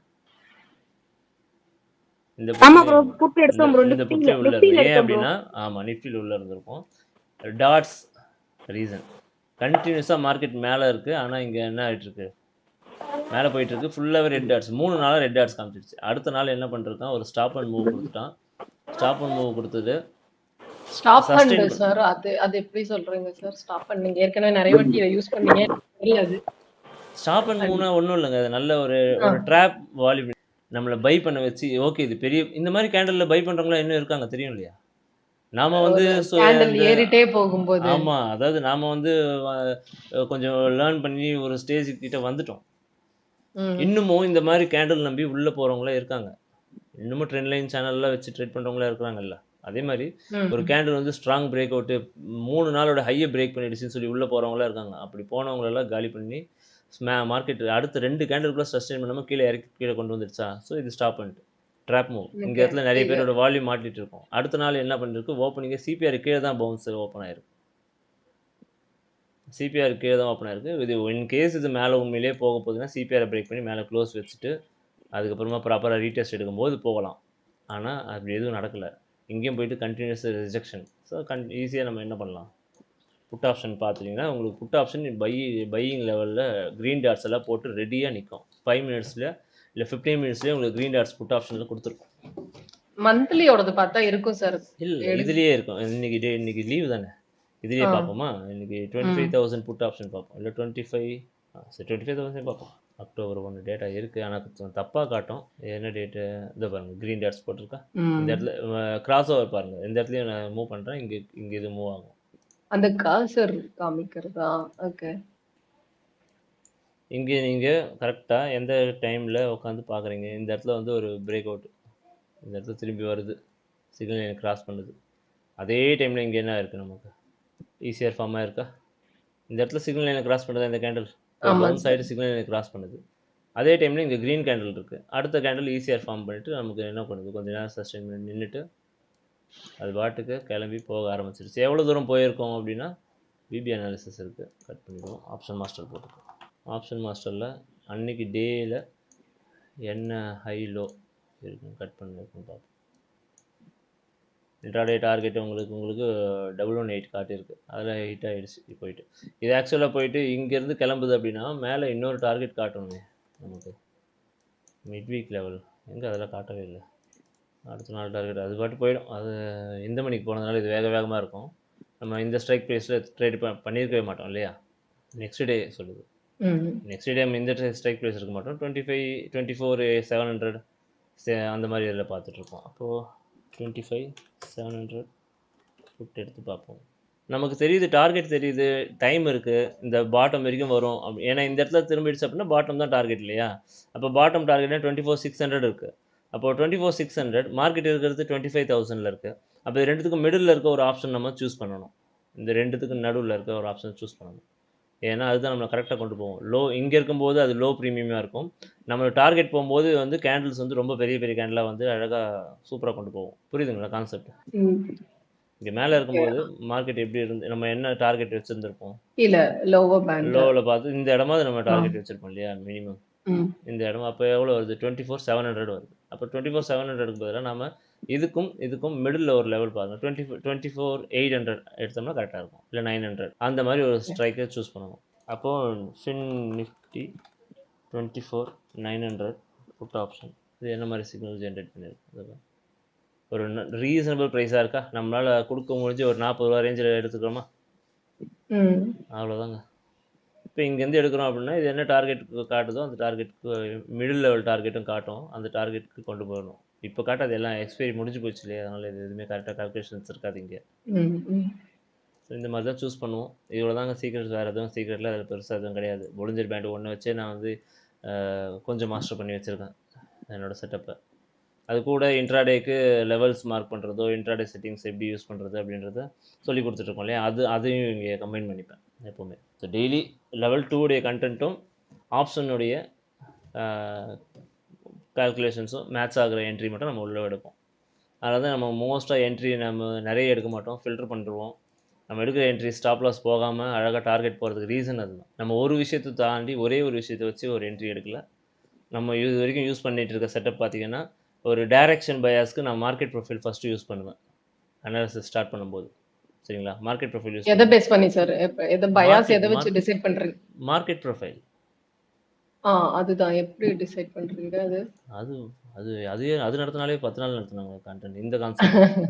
இந்த புட்டிலே உள்ளே இருக்கும். ஏன் அப்படின்னா ஆமாம், நிஃப்டியில் உள்ளே இருந்திருக்கும். Dots reason. கண்டினியூஸாக மார்க்கெட் மேலே இருக்குது. ஆனால் இங்கே என்ன ஆகிட்டுருக்கு, மேலே போயிட்டுருக்கு. ஃபுல்லாகவே ரெட் டாட்ஸ். 3 நாளாக ரெட் டாட்ஸ் காமிச்சிடுச்சு. அடுத்த நாள் என்ன பண்ணிருக்கான், ஒரு ஸ்டாப் அண்ட் மூவ் கொடுத்துட்டான். ஸ்டாப் அண்ட் மூவ் கொடுத்தது ஸ்டாப் அண்ட் சார், அது எப்படி சொல்றீங்க சார்? ஸ்டாப் அண்ட் நீங்க ஏற்கனவே நிறைய வாட்டி இதை யூஸ் பண்ணீங்க, தெரியாது. ஸ்டாப் அண்ட் மூவ்னா ஒன்றும் இல்லைங்க. அது நல்ல ஒரு ட்ராப் வால்யூம் நம்மளை பை பண்ண வச்சு. ஓகே, இது பெரிய இந்த மாதிரி கேண்டலில் பை பண்ணுறவங்களா இன்னும் இருக்காங்க, தெரியும் இல்லையா? நாம வந்து ஏறிட்டே போகும்போது ஆமாம், அதாவது நாம வந்து கொஞ்சம் லேர்ன் பண்ணி ஒரு ஸ்டேஜ் கிட்ட வந்துட்டோம். இன்னமும் இந்த மாதிரி கேண்டில் நம்பி உள்ளே போகிறவங்களே இருக்காங்க. இன்னமும் ட்ரெண்ட் லைன் சேனல்லாம் வச்சு ட்ரேட் பண்ணுறவங்களே இருக்கிறாங்கல்ல. அதே மாதிரி ஒரு கேண்டில் வந்து ஸ்ட்ராங் பிரேக் அவுட்டு 3 நாளோட ஹையை பிரேக் பண்ணிடுச்சுன்னு சொல்லி உள்ளே போகிறவங்களா இருக்காங்க. அப்படி போனவங்களெல்லாம் காலி பண்ணி மார்க்கெட் அடுத்த 2 கேண்டிலுக்குள்ள சஸ்டெயின் பண்ணாமல் கீழே கொண்டு வந்துடுச்சா. ஸோ இது ஸ்டாப் பண்ணிட்டு ட்ராப் மூவ். இந்த இடத்துல நிறைய பேரோட வால்யூம் மாட்டிட்டு இருக்கும். அடுத்த நாள் என்ன பண்ணிருக்கு, ஓப்பனிங்கே சிபிஆர் கீழே தான் பவுன்ஸ் ஓப்பன் ஆயிருக்கு. சிபிஆர் கீழே தான் ஓப்பன் ஆயிருக்கு. இது இன்கேஸ் இது மேலே உண்மையிலேயே போக போகுதுன்னா சிபிஆரை பிரேக் பண்ணி மேலே க்ளோஸ் வச்சுட்டு அதுக்கப்புறமா ப்ராப்பராக ரீடெஸ்ட் எடுக்கும்போது போகலாம். ஆனால் அப்படி எதுவும் நடக்கலை. இங்கேயும் போயிட்டு கண்டினியூஸ் ரிஜெக்ஷன். ஸோ ஈஸியாக நம்ம என்ன பண்ணலாம், புட் ஆப்ஷன் பார்த்துட்டிங்கன்னா உங்களுக்கு புட் ஆப்ஷன் பையிங் லெவலில் க்ரீன் டாட்ஸ் எல்லாம் போட்டு ரெடியாக நிற்கும். 5 மினிட்ஸில் இல்லை 15 மினிட்ஸ்லேயே உங்களுக்கு க்ரீன் டாட்ஸ் புட் ஆப்ஷனில் கொடுத்துருக்கும். மந்த்லியோடது பார்த்தா இருக்கும் சார். இல்லை, இதுலேயே இருக்கும். இன்னைக்கு லீவ் தானே, இதுலேயே பார்ப்போமா? இன்னைக்கு 25,000 புட் ஆப்ஷன் பார்ப்போம். இல்லை 25,000 பார்ப்போம். அக்டோபர் 1 டேட்டா இருக்குது, ஆனால் கொஞ்சம் தப்பாக காட்டும். என்ன டேட்டு இதை பாருங்கள், க்ரீன் டேட்ஸ் போட்டிருக்கா. இந்த இடத்துல கிராஸ் ஓவர் பாருங்கள், இந்த இடத்துலையும் நான் மூவ் பண்ணுறேன், இங்கே இது மூவ் ஆகும். அந்த கர்சர் காமிக்கிறதா? ஓகே. இங்கே நீங்கள் கரெக்டாக எந்த டைமில் உட்காந்து பார்க்குறீங்க, இந்த இடத்துல வந்து ஒரு பிரேக் அவுட், இந்த இடத்துல திரும்பி வருது, சிக்னல் லைனை கிராஸ் பண்ணுது. அதே டைமில் இங்கே என்ன இருக்குது, நமக்கு ஈஸியர் ஃபார்மாக இருக்கா. இந்த இடத்துல சிக்னல் லைனை கிராஸ் பண்ணுறது இந்த கேண்டில் டவுன் சைடு சிக்னல் லைனை கிராஸ் பண்ணுது. அதே டைமில் இங்கே க்ரீன் கேண்டில் இருக்குது, அடுத்த கேண்டில் ஈஸியர் ஃபார்ம் பண்ணிவிட்டு நமக்கு என்ன பண்ணுது, கொஞ்சம் நேரம் சஸ்டெயின் பண்ணி நின்றுட்டு அது பாட்டுக்கு கிளம்பி போக ஆரம்பிச்சிருச்சு. எவ்வளோ தூரம் போயிருக்கோம் அப்படின்னா பிபி அனாலிசிஸ் இருக்குது, கட் பண்ணிடுவோம். ஆப்ஷன் மாஸ்டர் போட்டுருக்கோம். ஆப்ஷன் மாஸ்டரில் அன்னைக்கு டேயில் என்ன ஹை லோ இருக்குன்னு கட் பண்ணிருக்குன்னு பார்ப்போம். இன்ட்ராடே டார்கெட்டு உங்களுக்கு 118 காட்டியிருக்கு, அதில் ஹிட் ஆகிடுச்சு. போயிட்டு இது ஆக்சுவலாக போயிட்டு இங்கேருந்து கிளம்புது அப்படின்னா மேலே இன்னொரு டார்கெட் காட்டணுமே நமக்கு, மிட் வீக் லெவல் எங்கே, அதெல்லாம் காட்டவே இல்லை. அடுத்த நாள் டார்கெட் அது பாட்டு போயிடும். அது இந்த மணிக்கு போனதுனால இது வேகமாக இருக்கும். நம்ம இந்த ஸ்ட்ரைக் ப்ரைஸில் ட்ரேட் பண்ணியிருக்கவே மாட்டோம் இல்லையா. நெக்ஸ்ட் டே சொல்லுது, நெக்ஸ்ட் டே நம்ம இந்த ஸ்ட்ரைக் ப்ரைஸ் இருக்க மாட்டோம். 25, 24, 700 அந்த மாதிரி இதில் பார்த்துட்ருப்போம். அப்போது 25, 700 புட் எடுத்து பார்ப்போம். நமக்கு தெரியுது, டார்கெட் தெரியுது, டைம் இருக்குது, இந்த பாட்டம் வரைக்கும் வரும் ஏன்னா இந்த இடத்துல திரும்பிடுச்சு அப்படின்னா பாட்டம் தான் டார்கெட் இல்லையா. அப்போ பாட்டம் டார்கெட்னா 24,600 இருக்குது. அப்போது 24,600 மார்க்கெட் இருக்கிறது 25,000 இருக்குது. அப்போ இது ரெண்டுத்துக்கும் மிடில் இருக்க ஒரு ஆப்ஷன் நம்ம சூஸ் பண்ணணும். இந்த ரெண்டுத்துக்கு நடுவில் இருக்க ஒரு ஆப்ஷன் சூஸ் பண்ணணும். ஏன்னா அதுதான் நம்மளை கரெக்டாக கொண்டு போவோம். லோ இங்கே இருக்கும்போது அது லோ ப்ரீமியமாக இருக்கும், நம்ம டார்கெட் போகும்போது வந்து கேண்டில்ஸ் வந்து ரொம்ப பெரிய பெரிய கேண்டிலாக வந்து அழகாக சூப்பராக கொண்டு போவோம். புரியுதுங்களா கான்செப்ட்? இங்கே மேலே இருக்கும்போது மார்க்கெட் எப்படி இருந்து நம்ம என்ன டார்கெட் வச்சுருந்துருப்போம், இல்லை லோவர் பேண்ட் லோவில் பார்த்து இந்த இடமாவது நம்ம டார்கெட் வச்சுருப்போம் இல்லையா மினிமம். இந்த இடம் அப்போ எவ்வளோ வருது, 24,700 வருது. அப்போ 24,700க்கு பதிலாக நம்ம இதுக்கும் மிடில் ஒரு லெவல் பாருங்கள், 24,800 எடுத்தோம்னா கரெக்டாக இருக்கும், இல்லை 900 அந்த மாதிரி ஒரு ஸ்ட்ரைக்கை சூஸ் பண்ணணும். அப்போது ஃபின் நிஃப்டி 24,900 புட் ஆப்ஷன், இது என்ன மாதிரி சிக்னல் ஜென்ரேட் பண்ணியிருக்கு, ஒரு ரீசனபிள் ப்ரைஸாக இருக்கா, நம்மளால் கொடுக்க முடிஞ்சு ஒரு 40 ரூபா ரேஞ்சில் எடுத்துக்கிறோமா, அவ்வளோதாங்க. இப்போ இங்கேருந்து எடுக்கிறோம் அப்படின்னா இது என்ன டார்கெட்டுக்கு காட்டுதோ அந்த டார்கெட்டுக்கு மிடில் லெவல் டார்கெட்டும் காட்டும், அந்த டார்கெட்டுக்கு கொண்டு போகணும். இப்போ காட்டாது, எல்லாம் எக்ஸ்பைரி முடிஞ்சு போச்சு இல்லையா, அதனால் இது எதுவுமே கரெக்டாக கால்குலேஷன்ஸ் இருக்காது இங்கே. ஸோ இந்த மாதிரி தான் சூஸ் பண்ணுவோம். இவ்வளோ தாங்க சீக்ரெட்ஸ், வேறு எதுவும் சீக்ரெட்டில் அதில் பெருசாக எதுவும் கிடையாது. பொலிஞ்சர் பேண்ட் ஒன்று வச்சே நான் வந்து கொஞ்சம் மாஸ்டர் பண்ணி வச்சுருக்கேன் என்னோடய செட்டப்பை. அது கூட இன்ட்ராடேக்கு லெவல்ஸ் மார்க் பண்ணுறதோ, இன்ட்ராடே செட்டிங்ஸ் எப்படி யூஸ் பண்ணுறது அப்படின்றத சொல்லி கொடுத்துட்ருக்கோம் இல்லையா, அதையும் இங்கே கம்பைன் பண்ணிப்பேன் எப்போவுமே. ஸோ டெய்லி லெவல் 2 உடைய கண்டென்ட்டும் ஆப்ஷனுடைய கால்குலேஷன்ஸும் மேட்ச் ஆகிற என்ட்ரி மட்டும் நம்ம உள்ளே எடுப்போம். அதனால தான் நம்ம மோஸ்ட்டாக என்ட்ரி நம்ம நிறைய எடுக்க மாட்டோம், ஃபில்டர் பண்ணிடுவோம். நம்ம எடுக்கிற என்ட்ரி ஸ்டாப் லாஸ் போகாமல் அழகாக டார்கெட் போகிறதுக்கு ரீசன் அதுதான். நம்ம ஒரு விஷயத்தை தாண்டி ஒரே ஒரு விஷயத்தை வச்சு ஒரு என்ட்ரி எடுக்கல. நம்ம இது வரைக்கும் யூஸ் பண்ணிகிட்டு இருக்க செட்டப் பார்த்திங்கன்னா ஒரு டைரக்ஷன் பயாஸ்க்கு நான் மார்க்கெட் ப்ரொஃபைல் ஃபஸ்ட்டு யூஸ் பண்ணுவேன் அனாலிசிஸ் ஸ்டார்ட் பண்ணும்போது. சரிங்களா, மார்க்கெட் ப்ரொஃபைல் யூஸ் எதை பேஸ் பண்ணி சார், எதை பயாஸ் எதை வச்சு டிசைட் பண்றீங்க? Market profile. அதுதான் எப்படி டிசைட் பண்றீங்க? அது அது அது அது நடத்தினாலே 10 நாள் நடத்தினாங்க கண்டென்ட் இந்த கான்செப்ட்.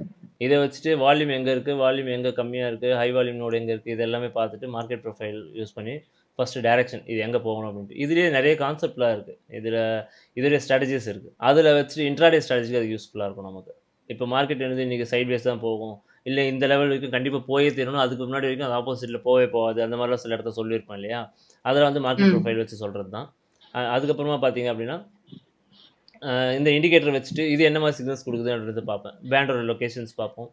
இதை வச்சுட்டு வால்யூம் எங்கே இருக்குது, வால்யூம் எங்கே கம்மியாக இருக்குது, ஹை வால்யூம் நோடு எங்கே இருக்குது, இது எல்லாமே பார்த்துட்டு மார்க்கெட் ப்ரொஃபைல் யூஸ் பண்ணி ஃபஸ்ட்டு டைரக்ஷன் இது எங்கே போகணும் அப்படின்ட்டு. இதுலேயே நிறைய கான்செப்ட்லாம் இருக்குது, இதோடைய ஸ்ட்ராட்டஜிஸ் இருக்குது. அதில் வச்சுட்டு இன்ட்ராடே ஸ்ட்ராட்டஜிக்கு அது யூஸ்ஃபுல்லாக இருக்கும் நமக்கு. இப்போ மார்க்கெட் வந்து இன்றைக்கி சைட் வேஸ் தான் போகும், இல்லை இந்த லெவல் வரைக்கும் கண்டிப்பாக போயே தீரணும், அதுக்கு முன்னாடி வரைக்கும் அது ஆப்போசிட்டில் போகவே போகாது, அந்த மாதிரிலாம் சில இடத்த சொல்லியிருப்பேன் இல்லையா. அதில் வந்து மார்க்கெட் ப்ரொஃபைல் வச்சு சொல்கிறது தான். அதுக்கப்புறமா பார்த்தீங்க அப்படின்னா இந்த இண்டிகேட்டர் வச்சுட்டு இது என்ன மாதிரி சிக்னல்ஸ் கொடுக்குது அப்படின்றத பார்ப்பேன். பேண்டோட லொக்கேஷன்ஸ் பார்ப்போம்,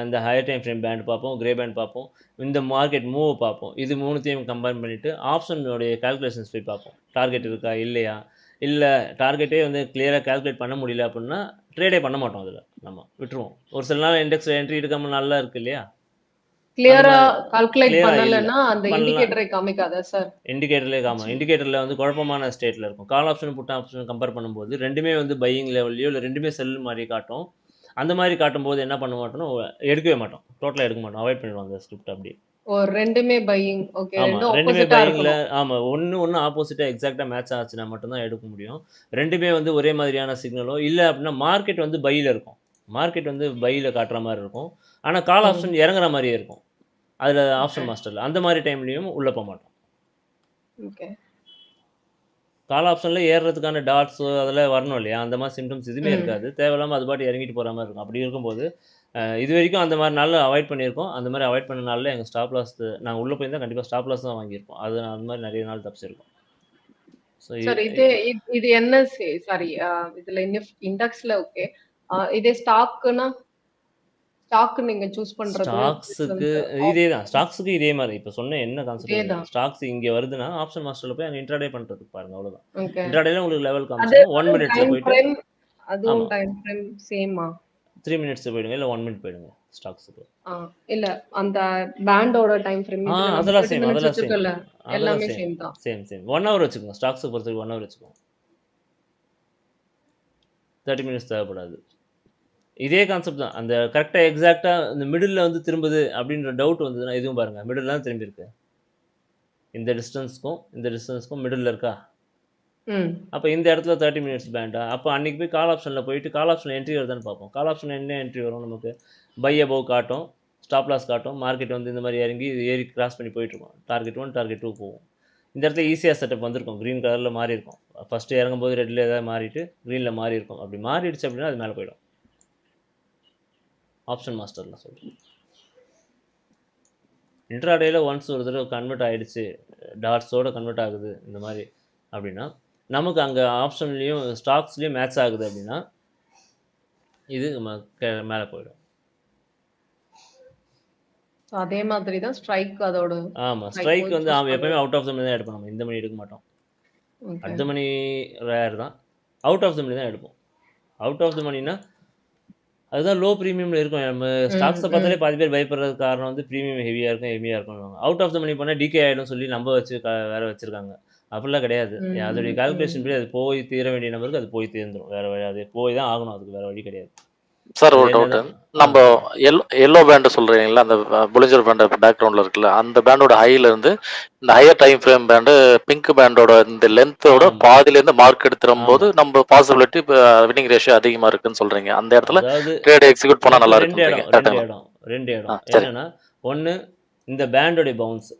இந்த ஹையர் டைம் ஃப்ரேம் பேண்ட் பார்ப்போம், கிரே பேண்ட் பார்ப்போம், இந்த மார்க்கெட் மூவ் பார்ப்போம். இது மூணுத்தையும் கம்பைன் பண்ணிவிட்டு ஆப்ஷனுடைய கால்குலேஷன்ஸ் போய் பார்ப்போம். டார்கெட் இருக்கா இல்லையா, இல்லை டார்கெட்டே வந்து கிளியராக கால்குலேட் பண்ண முடியல அப்படின்னா ட்ரேடே பண்ண மாட்டோம், அதில் நம்ம விட்டுருவோம். ஒரு சில நாள் இண்டெக்ஸில் என்ட்ரி எடுக்காமல் நல்லா இருக்குது இல்லையா, கிளியரா கால்குலேட் பண்ணலன்னா அந்த இண்டிகேட்டரை காமிக்காதா சார்? இண்டிகேட்டர்லேயே இண்டிகேட்டரில் வந்து குழப்பமான ஸ்டேட்டில் இருக்கும். Call option put option compare பண்ணும்போது ரெண்டுமே வந்து பையிங் லெவல்லையோ இல்லை ரெண்டுமே செல் மாதிரி காட்டும். அந்த மாதிரி காட்டும்போது என்ன பண்ண மாட்டோம்னா எடுக்கவே மாட்டோம், டோட்டலாக எடுக்க மாட்டோம், அவாய்ட் பண்ணிடுவோம் அந்த ஸ்கிரிப்ட். அப்படி ரெண்டுமே பையிங். ஓகே, ரெண்டுமே பையிங்ல. ஆமாம், ஒன்று ஆப்போசிட்டாக எக்ஸாக்டாக மேட்ச் ஆச்சுன்னா மட்டும்தான் எடுக்க முடியும். ரெண்டுமே வந்து ஒரே மாதிரியான சிக்னலோ இல்லை அப்படின்னா மார்க்கெட் வந்து பையில் இருக்கும், மார்க்கெட் வந்து பையில் காட்டுற மாதிரி இருக்கும், ஆனால் கால் ஆப்ஷன் இறங்குற மாதிரியே இருக்கும் அதில் ஆப்ஷன் மாஸ்டரில். அந்த மாதிரி டைம்லேயும் உள்ளே போக மாட்டோம். ஓகே, கால் ஆப்ஷனில் ஏறுறதுக்கான டாட்ஸோ அதெல்லாம் வரணும் இல்லையா, அந்த மாதிரி சிம்டம்ஸ் எதுவுமே ம். இருக்காது. தேவையில்லாமல் அது பாட்டு இறங்கிட்டு போகிற மாதிரி இருக்கும். அப்படி இருக்கும்போது இது வரைக்கும் அந்த மாதிரி நாளில் அவாய்ட் பண்ணியிருக்கோம். அந்த மாதிரி அவாய்ட் பண்ண நாளில் எங்கள் ஸ்டாப் லாஸ் நாங்கள் உள்ளே போயிருந்தால் கண்டிப்பாக ஸ்டாப் லாஸ் தான் வாங்கியிருப்போம். அது அந்த மாதிரி நிறைய நாள் தப்பிச்சிருக்கோம். ஸோ சார் இது என்ன சாரி இதுல இண்டெக்ஸ்ல ஓகே. இதே ஸ்டாக் நீங்க சூஸ் பண்றது ஸ்டாக்ஸுக்கு இதே தான். ஸ்டாக்ஸுக்கு இதே மாதிரி இப்போ சொன்ன என்ன கான்செப்ட் இதேதான். ஸ்டாக்ஸ் இங்கே வருதுன்னா ஆப்ஷன் மாஸ்டரில் போய் அங்கே இன்ட்ராடே பண்ணுறதுக்கு பாருங்கள், அவ்வளோதான். ஓகே. இன்ட்ராடேல உங்களுக்கு லெவல் அது காமிச்சிடும். 1 மினிட்ஸில் டைம் போயிட்டு ஃப்ரேம் அதுவும் ஆமாம் டைம் ஃப்ரேம் சேமா? 3 மினிட்ஸ் போயிடுங்க, இல்லை 1 மினிட் போயிடுங்க ஸ்டாக்ஸுக்கு. இல்ல அந்த பேண்டோட டைம் ஃப்ரேம் இதுல நம்ம அதெல்லாம் 30 சேம், மினிட்ஸ் அதெல்லாம் சேம், வச்சிருக்கோம்ல, அதெல்லாம் எல்லாமே சேம் சேம் தான். சேம் சேம் 1 ஹவர் வச்சுக்கோங்க. ஸ்டாக்ஸை பொறுத்தவரைக்கும் 1 ஹவர் வச்சுக்கோங்க. 30 மினிட்ஸ் தேவைப்படாது. இதே கான்செப்ட் தான். அந்த கரெக்டாக எக்ஸாக்டாக இந்த மிடில் வந்து திரும்புது அப்படின்ற டவுட் வந்ததுன்னா இதுவும் பாருங்கள், மிடில் தான் திரும்பி இருக்கு. இந்த டிஸ்டன்ஸ்க்கும் மிடில் இருக்கா, அப்போ இந்த இடத்துல 30 மினிட்ஸ் பேண்டா. அப்போ அன்றைக்கி போய் கால் ஆப்ஷனில் போயிட்டு கால் ஆப்ஷனில் என்ட்ரி வருதான்னு பார்ப்போம். கால் ஆப்ஷனில் என்ன என்ட்ரி வரும், நமக்கு பை அபவ் காட்டும், ஸ்டாப் லாஸ் காட்டும், மார்க்கெட் வந்து இந்த மாதிரி இறங்கி ஏறி கிராஸ் பண்ணி போயிட்டுருக்கோம். டார்கெட் 1 டார்கெட் 2 போகும். இந்த இடத்துல ஈஸியாக செட்டப் வந்திருக்கும், க்ரீன் கலரில் மாறி இருக்கும். ஃபஸ்ட்டு இறங்கும்போது ரெட்டில் ஏதாவது மாறிட்டு க்ரீனில் மாறி இருக்கும். அப்படி மாறிடுச்சு அப்படின்னா அது மேலே போயிடும். ஆப்ஷன் மாஸ்டரில் சொல்கிறேன். இன்ட்ராடேயில் ஒன்ஸ் ஒரு தடவை கன்வெர்ட் ஆகிடுச்சு, டாட்ஸோடு கன்வெர்ட் ஆகுது இந்த மாதிரி அப்படின்னா, நமக்கு அங்கே ஆப்ஷன்லேயும் ஸ்டாக்ஸ்லேயும் மேட்ச் ஆகுது அப்படின்னா இது மேலே போயிடும். அதே மாதிரி தான் ஸ்ட்ரைக் அதோட. ஆமாம், ஸ்ட்ரைக் வந்து எப்பவுமே அவுட் ஆஃப் த மணி தான் எடுப்போம். நம்ம இந்த மணி எடுக்க மாட்டோம். அட் த மணி ரேர் தான். அவுட் ஆஃப் த மணி தான் எடுப்போம். அவுட் ஆஃப் த மணினா அதுதான் லோ ப்ரீமியமில் இருக்கும். நம்ம ஸ்டாக்ஸை பார்த்தாலே பாதி பேர் பயப்படுறதுக்கு காரணம் வந்து ப்ரீமியம் ஹெவியாக இருக்கும். அவுட் ஆஃப் த மணி பண்ணால் டிகே ஆகிடும் சொல்லி நம்ம வச்சு வேறு வச்சுருக்காங்க. அப்படிலாம் கிடையாது. அதோடைய கால்குலேஷன் படி அது போய் தீர வேண்டிய நம்பருக்கு அது போய் தீர்ந்துடும். வேறு வழி, அது போய் தான் ஆகணும், அதுக்கு வேறு வழி கிடையாது. சார் ஒரு டவுட், நம்ம எல்லோ பேண்ட் சொல்றீங்களா, அந்த புலிஞ்சர் பேண்ட் பேக்ரவுண்ட்ல இருக்குல்ல, அந்த பேண்டோட ஹைல இருந்து இந்த higher time frame band pink பேண்டோட இந்த லென்த்தோட பாதியில இருந்து மார்க்கெட் திரும்பும்போது நம்ம பாசிபிலிட்டி வின்னிங் ரேஷியோ அதிகமா இருக்குன்னு சொல்றீங்க. அந்த இடத்துல ட்ரேட் எக்ஸிக்யூட் பண்ணா நல்லா இருக்கும். ரெண்டு இடம் என்னன்னா, ஒன்னு இந்த பேண்டோட பவுன்ஸ்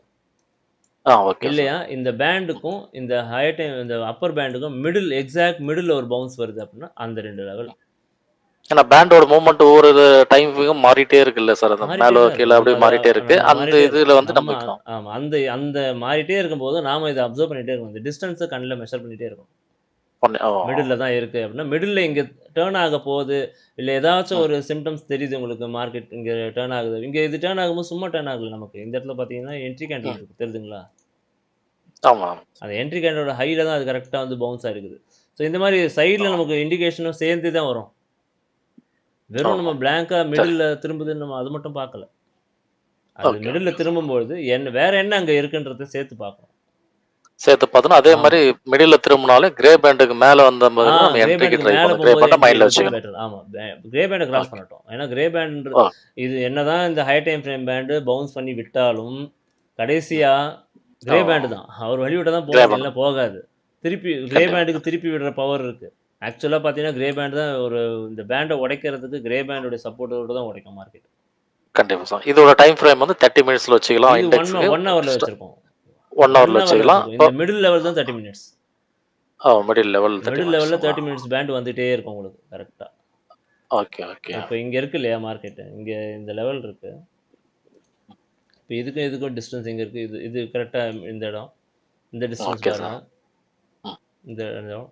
இல்லையா, இந்த பேண்டுக்கும் இந்த ஹையர் டைம் இந்த அப்பர் பேண்டுக்கும் மிடில் எக்ஸாக்ட் மிடில் ஒரு பவுன்ஸ் வருது அப்படின்னா அந்த 2 லெவல். ஏன்னா பேண்டோட மூவ்மெண்ட் ஒவ்வொரு டைம் மாறிட்டே இருக்குல்ல சார், அந்த மேல கீழே அப்படியே மாறிட்டே இருக்கு. அந்த இதுல வந்து நம்ம ஆமா அந்த மாறிட்டே இருக்கும்போது நாம இதை அப்சர்வ் பண்ணிட்டே இருக்கோம். இந்த டிஸ்டன்ஸை கண்ணில் மெஷர் பண்ணிட்டே இருக்கோம். மிடில் தான் இருக்கு அப்படின்னா மிடில் இங்கே டேர்ன் ஆக போகுது, இல்லை ஏதாச்சும் ஒரு சிம்டம்ஸ் தெரியுது உங்களுக்கு, மார்க்கெட் இங்கே டேர்ன் ஆகுது. இங்கே இது டேர்ன் ஆகும்போது சும்மா டேர்ன் ஆகல, நமக்கு இந்த இடத்துல பார்த்தீங்கன்னா என்ட்ரி கேண்டில் இருக்கு, தெரியுதுங்களா? ஆமாம், அந்த என்ட்ரி கேண்டலோட ஹையில் தான் அது கரெக்டாக வந்து பவுன்ஸ் ஆகிருக்குது. ஸோ இந்த மாதிரி சைடில் நமக்கு இண்டிகேஷனும் சேர்ந்து தான் வரும். வெறும் நம்ம பிளாங்காக மிடில் திரும்புதுன்னு நம்ம அது மட்டும் பார்க்கல. அது மிடில் திரும்பும்போது வேற என்ன அங்கே இருக்குன்றதை சேர்த்து பார்க்கணும். சேர்த்து பார்த்தோன்னா அதே மாதிரி மிடில் திரும்பினாலே கிரே பேண்டுக்கு மேலே வந்த ஆமாம், கிரே பேண்டை கிராஸ் பண்ணட்டும். ஏன்னா கிரே பேண்ட் இது என்னதான் இந்த high time frame band bounce பண்ணி விட்டாலும் கடைசியாக கிரே பேண்டு தான் அவர் வழிவிட்ட தான் போகாது, போகாது. திருப்பி கிரே பேண்டுக்கு திருப்பி விடுற பவர் இருக்குது. ஆக்சுவலாக பார்த்தீங்கன்னா கிரே பேண்ட் தான் ஒரு இந்த பேண்டை உடைக்கிறதுக்கு கிரே பேண்டோட சப்போர்ட்டோட தான் உடைக்கும் மார்க்கெட். கண்டிப்பாக சார். இதோட டைம் ஃப்ரேம் வந்து 30 மினிட்ஸில் வச்சுக்கலாம். 1 ஹவரில் வச்சுருக்கோம். 1 ஹவரில் வச்சுக்கலாம். இந்த மிடில் லெவல் தான் 30 மினிட்ஸ். மிடில் லெவலில் 30 மினிட்ஸ் பேண்ட் வந்துகிட்டே இருக்கும் உங்களுக்கு கரெக்டாக. ஓகே. இப்போ இங்கே இருக்கு இல்லையா மார்க்கெட்டு, இங்கே இந்த லெவல் இருக்குது. இப்போ இதுக்கும் டிஸ்டன்ஸ் எங்கே இருக்குது, இது கரெக்டாக இந்த இடம், இந்த டிஸ்டன்ஸ் பாருங்கள், இந்த இடம்,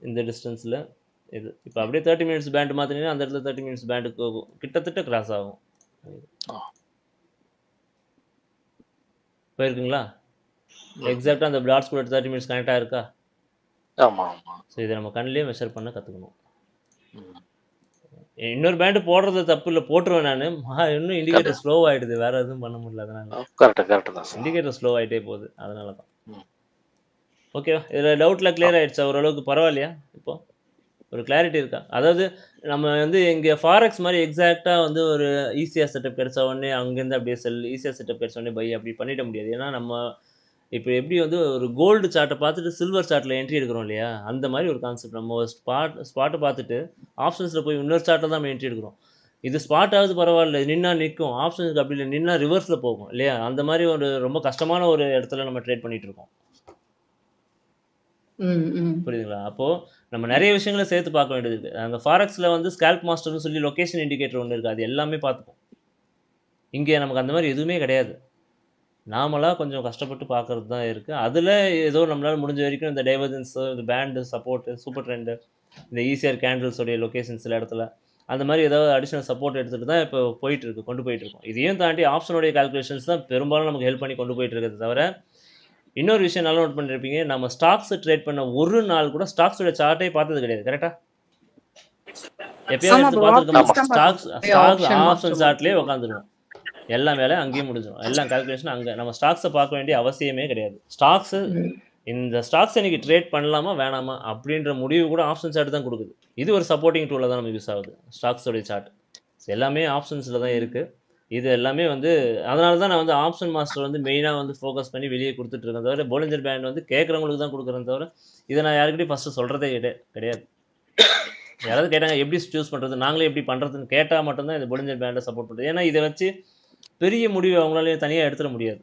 இந்த டிஸ்டன்ஸில் இது. இப்போ அப்படியே 30 மினிட்ஸ் பேண்ட் மாற்றினீங்கன்னா அந்த இடத்துல 30 மினிட்ஸ் பேண்டுக்கு கிட்டத்தட்ட கிராஸ் ஆகும். போயிருக்குங்களா? எக்ஸாக்டாக அந்த டாட்ஸ் கூட 30 மினிட்ஸ் கனெக்டாக இருக்கா? ஆமாம். ஸோ இதை நம்ம கண்ணிலே மெஷர் பண்ண கற்றுக்கணும். இன்னொரு பேண்டு போடுறது தப்பு இல்லை, போட்டுருவேன் நான். இன்னும் இண்டிகேட்டர் ஸ்லோ ஆகிடுது, வேறு எதுவும் பண்ண முடியல. அதனால கரெக்டாக தான் இண்டிகேட்டர் ஸ்லோ ஆகிட்டே போகுது, அதனால தான். ஓகேவா? இதில் டவுட்டில் கிளியர் ஆகிடுச்சா? ஓரளவுக்கு பரவாயில்லையா? இப்போ ஒரு கிளாரிட்டி இருக்கா? அதாவது நம்ம வந்து இங்கே ஃபாரெக்ஸ் மாதிரி எக்ஸாக்டாக வந்து ஒரு ஈஸியாக செட்டப் கிடைச்ச உடனே அங்கேருந்து அப்படியே செல், ஈஸியாக செட்டப் கிடைச்ச உடனே பை அப்படி பண்ணிட முடியாது. ஏன்னா நம்ம இப்போ எப்படி வந்து ஒரு கோல்டு சார்ட்டை பார்த்துட்டு சில்வர் சார்ட்டில் என்ட்ரி எடுக்கிறோம் இல்லையா, அந்த மாதிரி ஒரு கான்செப்ட். நம்ம ஸ்பாட்டை பார்த்துட்டு ஆப்ஷன்ஸில் போய் இன்னொரு சார்ட்டில் தான் நம்ம என்ட்ரி எடுக்கிறோம். இது ஸ்பாட் ஆகுது பரவாயில்ல, நின்னா நிற்கும். ஆப்ஷனுக்கு அப்படி இல்லை, நின்னா ரிவர்ஸில் போகும் இல்லையா? அந்த மாதிரி ஒரு ரொம்ப கஷ்டமான ஒரு இடத்துல நம்ம ட்ரேட் பண்ணிகிட்டு இருக்கோம். புரியுதுங்களா? அப்போது நம்ம நிறைய விஷயங்களை சேர்த்து பார்க்க வேண்டியது இருக்குது. அந்த ஃபாரெக்ஸில் வந்து ஸ்கேல்ப் மாஸ்டர்னு சொல்லி லொக்கேஷன் இண்டிகேட்டர் ஒன்று இருக்குது. அது எல்லாமே பார்த்துப்போம். இங்கே நமக்கு அந்த மாதிரி எதுவுமே கிடையாது. நாமளாக கொஞ்சம் கஷ்டப்பட்டு பார்க்குறது தான் இருக்குது. அதில் ஏதோ நம்மளால் முடிஞ்ச வரைக்கும் இந்த டைவர்ஜன்ஸு, இந்த பேண்டு சப்போர்ட்டு, சூப்பர் ட்ரெண்டு, இந்த ஈஸியர் கேண்டில்ஸோடைய லொக்கேஷன் சில இடத்துல அந்த மாதிரி ஏதாவது அடிஷ்னல் சப்போர்ட் எடுத்துகிட்டு தான் இப்போ போயிட்டுருக்கு, கொண்டு போயிட்டுருக்கோம். இதையும் தாண்டி ஆப்ஷனுடைய கால்குலேஷன்ஸ் தான் பெரும்பாலும் நமக்கு ஹெல்ப் பண்ணி கொண்டு போயிட்டு இருக்கிறது தவிர, இன்னொரு விஷயம் நல்லா நோட் பண்ணியிருப்பீங்க, நம்ம ஸ்டாக்ஸ் ட்ரேட் பண்ண ஒரு நாள் கூட ஸ்டாக்ஸோட சார்ட்டே பார்த்தது கிடையாது. கரெக்டாக? எப்பயாவது ஆமா எடுத்து ப்ரோ, பார்த்துருக்கோமா? ஆப்ஷன்ஸ் தான் பார்த்துருக்கோம். ஸ்டாக்ஸ் ஆப்ஷன் ஆப்ஷன் மாஸ்டர் சார்ட்லேயே மட்டும். உட்காந்துருவோம். எல்லா வேலையும் அங்கேயே முடிஞ்சிடும். எல்லாம் கால்குலேஷன் அங்கே. நம்ம ஸ்டாக்ஸை பார்க்க வேண்டிய அவசியமே கிடையாது. ஸ்டாக்ஸு இந்த ஸ்டாக்ஸ் இன்னைக்கு ட்ரேட் பண்ணலாமா வேணாமா அப்படின்ற முடிவு கூட ஆப்ஷன் சார்ட் தான் கொடுக்குது. இது ஒரு சப்போர்ட்டிங் டூலில் தான் நமக்கு யூஸ் ஆகுது, ஸ்டாக்ஸோடைய சார்ட். எல்லாமே ஆப்ஷன்ஸில் தான் இருக்குது. இது எல்லாமே வந்து அதனால தான் நான் வந்து ஆப்ஷன் மாஸ்டர் வந்து மெயினாக வந்து ஃபோக்கஸ் பண்ணி வெளியே கொடுத்துட்ருக்கேன் தவிர, போலிஞ்சர் பேண்ட் வந்து கேட்குறவங்களுக்கு தான் கொடுக்குறேன் தவிர, இதை நான் யாருக்கிட்டையும் ஃபஸ்ட்டு சொல்கிறதே கிடையாது. யாராவது கேட்டாங்க எப்படி சூஸ் பண்ணுறது, நாங்களே எப்படி பண்ணுறதுன்னு கேட்டால் மட்டும்தான் இந்த போலிஞ்சர் பேண்டை சப்போர்ட் பண்ணுறது. ஏன்னா இதை வச்சு பெரிய முடிவு அவங்களால தனியாக எடுத்துட முடியாது.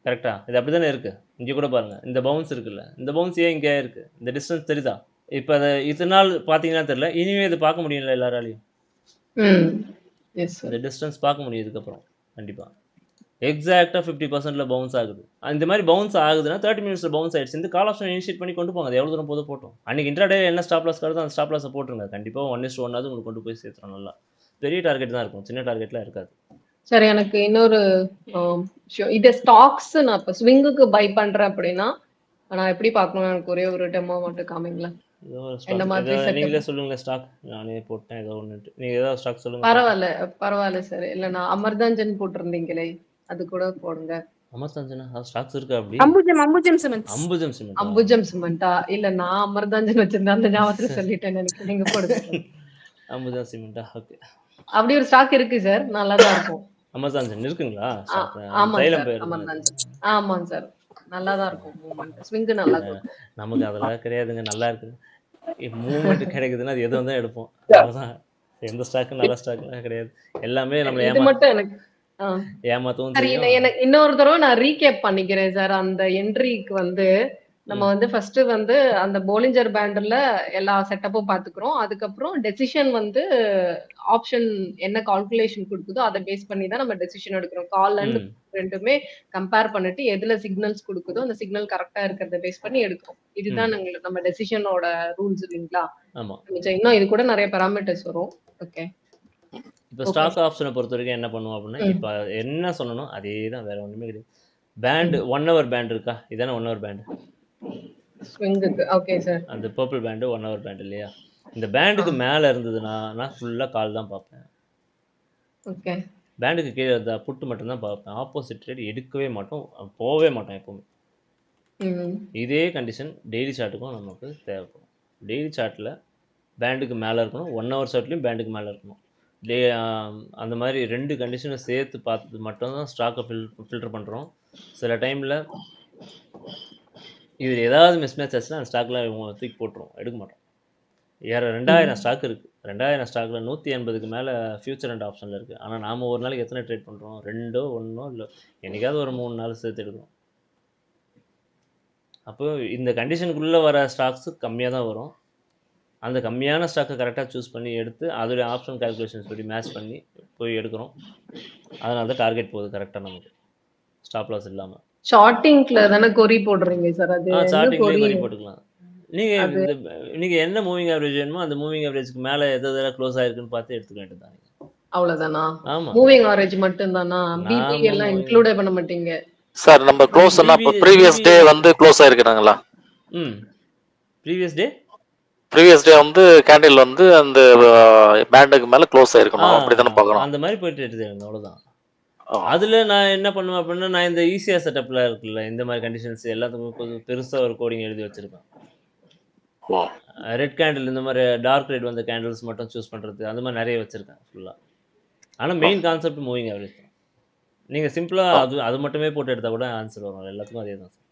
கரெக்டாக? இது அப்படி தானே இருக்குது. இங்கே கூட பாருங்கள், இந்த பவுன்ஸ் இருக்குல்ல, இந்த பவுன்ஸ் ஏன் இங்கே இருக்குது, இந்த டிஸ்டன்ஸ் தெரியுதா? இப்போ அதை இத்தனை நாள் பார்த்தீங்கன்னா தெரியல, இனிமேல் இது பார்க்க முடியல எல்லாராலையும். இந்த டிஸ்டன்ஸ் பார்க்க முடியும் இதுக்கப்புறம் கண்டிப்பாக. எக்ஸாக்டாக 50%ல் பவுன்ஸ் ஆகுது. இந்த மாதிரி பவுன்ஸ் ஆகுதுன்னா 30 மினிட்ஸில் பவுன்ஸ் ஆகிடுச்சு. இந்த கால் ஆப்ஷன் இனிஷியேட் பண்ணி கொண்டு போங்க. அது எவ்வளோ தூரம் போதும் போட்டோம். அன்றைக்கி இன்ட்ராடே என்ன ஸ்டாப் லாஸ் கார்டு அந்த ஸ்டாப் லாஸை போட்டுருங்க. கண்டிப்பாக 1:1 உங்களுக்கு கொண்டு போய் சேர்த்துறோம். நல்லா பெரிய டார்கெட் தான் இருக்கும், சின்ன டார்கெட்லாம் இருக்காது. சரி, எனக்கு இன்னொரு இது ஸ்டாக்ஸ் நான் இப்போ ஸ்விங்குக்கு பை பண்றேன் அப்படின்னா நான் எப்படி பார்க்கணும்? எனக்கு ஒரே ஒரு டெமோ மட்டும் காமிங்களா? ஏதோ ஒரு என்ன ஸ்டாக் மாதிரி ஏதோ செட்டப்? நீங்களே சொல்லுங்களேன். ஸ்டாக் நானே போட்டேன் ஏதோ ஒன்று. நீங்கள் ஏதாவது ஸ்டாக் சொல்லுங்கள். பரவாயில்ல பரவாயில்ல சார். இல்ல நான் அமர்தாஞ்சன் போட்டிருந்தீங்களே அது கூட போடுங்க. அமர்தாஞ்சனா ஸ்டாக்ஸ் இருக்கா? அப்படி அம்புஜம் சிமெண்ட்ஸ். அம்புஜம் சிமெண்ட். அம்புஜம் சிமெண்டா? இல்ல நான் அமர்தாஞ்சன் வச்சிருந்தேன், அந்த ஞாபகத்துல சொல்லிட்டேன். எனக்கு நீங்க போடுங்க. அம்புஜம் சிமெண்டா? ஓகே. அப்படி ஒரு ஸ்டாக் இருக்கு சார், நல்லா தான் இருக்கும். அமர்தாஞ்சன் இருக்குங்களா? ஆமாங்க தைலம் சார், போயிருந்தேன். அமர்தாஞ்சன். ஆமாங்க சார், நல்லா தான் இருக்கும். மூவ்மெண்ட் ஸ்விங் நல்லா இருக்கும். நமக்கு அதெல்லாம் கிடையாதுங்க. நல்லா இருக்குது. மூவ்மெண்ட் கிடைக்குதுன்னா அது எதுவும் தான் எடுப்போம். அவ்வளோதான். எந்த ஸ்டாக்கும் நல்ல ஸ்டாக்லாம் கிடையாது. எல்லாமே நம்மளை இது மட்டும் எனக்கு ஏமாத்தவும் சரி. செய்யும். எனக்கு இன்னொரு தடவை நான் ரீகேப் பண்ணிக்கிறேன் சார். அந்த என்ட்ரிக்கு வந்து நம்ம வந்து ஃபர்ஸ்ட் வந்து அந்த போலிஞ்சர் பேண்டர்ல எல்லா செட்டப்பும் பாத்துக்கிறோம். அதுக்கப்புறம் டெசிஷன் வந்து ஆப்ஷன் என்ன கால்குலேஷன் கொடுக்குதோ அதை பேஸ் பண்ணி தான் நம்ம டெசிஷன் எடுக்கிறோம். கால் அண்ட் ரெண்டுமே கம்பேர் பண்ணிட்டு எதுல சிக்னல்ஸ் கொடுக்குதோ அந்த சிக்னல் கரெக்டா இருக்கிறத பேஸ் பண்ணி எடுக்கிறோம். இதுதான் நம்ம டெசிஷனோட ரூல்ஸ் இல்லைங்களா? ஆமா. இன்னும் இது கூட நிறைய பாராமீட்டர்ஸ் வரும். ஓகே. இப்போ ஸ்டாக் ஆப்ஷனை பொறுத்த வரைக்கும் என்ன பண்ணுவோம் அப்படின்னா, இப்போ என்ன சொல்லணும் அதே தான், வேற ஒன்றுமே கிடையாது. பேண்டு 1 ஹவர் பேண்ட் இருக்கா? இதானே 1 ஹவர் பேண்டு. ஸ்விங்குக்கு ஓகே சார். அந்த பர்பிள் பேண்டு 1 ஹவர் பேண்ட் இல்லையா? இந்த பேண்டுக்கு மேலே இருந்ததுன்னா நான் ஃபுல்லாக கால் தான் பார்ப்பேன். ஓகே. பேண்டுக்கு கீழே இருந்தால் புட்டு மட்டும்தான் பார்ப்பேன். ஆப்போசிட் ட்ரேட் எடுக்கவே மாட்டோம், போகவே மாட்டோம் எப்போவுமே. இதே கண்டிஷன் டெய்லி சார்ட்டுக்கும் நமக்கு தேவைப்படும். டெய்லி சார்ட்டில் பேண்டுக்கு மேலே இருக்கணும், 1 ஹவர் சார்ட்லேயும் பேண்டுக்கு மேலே இருக்கணும். அந்த மாதிரி 2 கண்டிஷனை சேர்த்து பார்த்து மட்டும்தான் ஸ்டாக்கை ஃபில்டர் பண்ணுறோம். சில டைமில் இது ஏதாவது மிஸ்மேட்ச் ஆச்சுன்னா அந்த ஸ்டாக்கில் தூக்கி போட்டுருவோம், எடுக்க மாட்டோம். 2000 ஸ்டாக் இருக்குது. 2000 ஸ்டாக்கில் 180க்கு மேலே ஃபியூச்சர் அண்ட் ஆப்ஷனில் இருக்குது. ஆனால் நாம் ஒரு நாளைக்கு எத்தனை ட்ரேட் பண்ணுறோம்? 2 1 இல்லை என்றைக்காவது ஒரு 3 நாள் சேர்த்து எடுக்கிறோம். அப்போ இந்த கண்டிஷனுக்குள்ளே வர ஸ்டாக்ஸு கம்மியாக தான் வரும். அந்த கம்மியான ஸ்டாக்கை கரெக்டாக சூஸ் பண்ணி எடுத்து அதோடைய ஆப்ஷன் கால்குலேஷன்ஸ் படி மேட்ச் பண்ணி போய் எடுக்கிறோம். அதனால தான் டார்கெட் போகுது கரெக்டாக நமக்கு, ஸ்டாப் லாஸ் இல்லாமல். ஷார்ட்டிங்ல தானே கொரி போடுறீங்க சார்? அது சார்ட்டிங்லேயே கொரி போட்டுக்கலாம். நீங்கள் என்ன மூவிங் ஆவரேஜ் வேணுமோ அந்த மூவிங் ஆவரேஜ்க்கு மேலே எதெல்லாம் க்ளோஸ் ஆயிருக்குன்னு பார்த்து எடுத்துக்க வேண்டியது. அவ்வளவுதானா? ஆமாம், மூவிங் ஆவரேஜ் மட்டும் தானா? பிபி எல்லாம் இன்க்ளூட் பண்ண மாட்டீங்க சார்? நம்ம க்ளோஸ் ப்ரீவியஸ் டே வந்து க்ளோஸ் ஆயிருக்காங்களா? ப்ரீவியஸ் டே வந்து கேண்டில் வந்து அந்த பேண்டுக்கு மேல க்ளோஸ் ஆயிருக்கணும், அப்படிதானே பார்க்கணும். அந்த மாதிரி போயிட்டு எடுத்துங்க, அவ்வளவுதான். அதுல நான் என்ன பண்ணுவேன் அப்படின்னா, நான் இந்த ஈஸியா செட்டப்ல இருக்குல்ல, இந்த மாதிரி கண்டிஷன்ஸ் எல்லாத்துக்கும் பெருசா ஒரு கோடிங் எழுதி வச்சிருக்கேன். ரெட் கேண்டில் இந்த மாதிரி டார்க் ரெட் வந்த கேண்டில்ஸ் மட்டும் சூஸ் பண்றது, அந்த மாதிரி நிறைய வச்சிருக்கேன் ஃபுல்லா. ஆனா மெயின் கான்செப்ட் மூவிங் ஆவரேஜ் தான். நீங்க சிம்பிளா அது மட்டுமே போட்டு எடுத்தா கூட ஆன்சர் வரும். எல்லாத்துக்கும் அதே தான் சார்.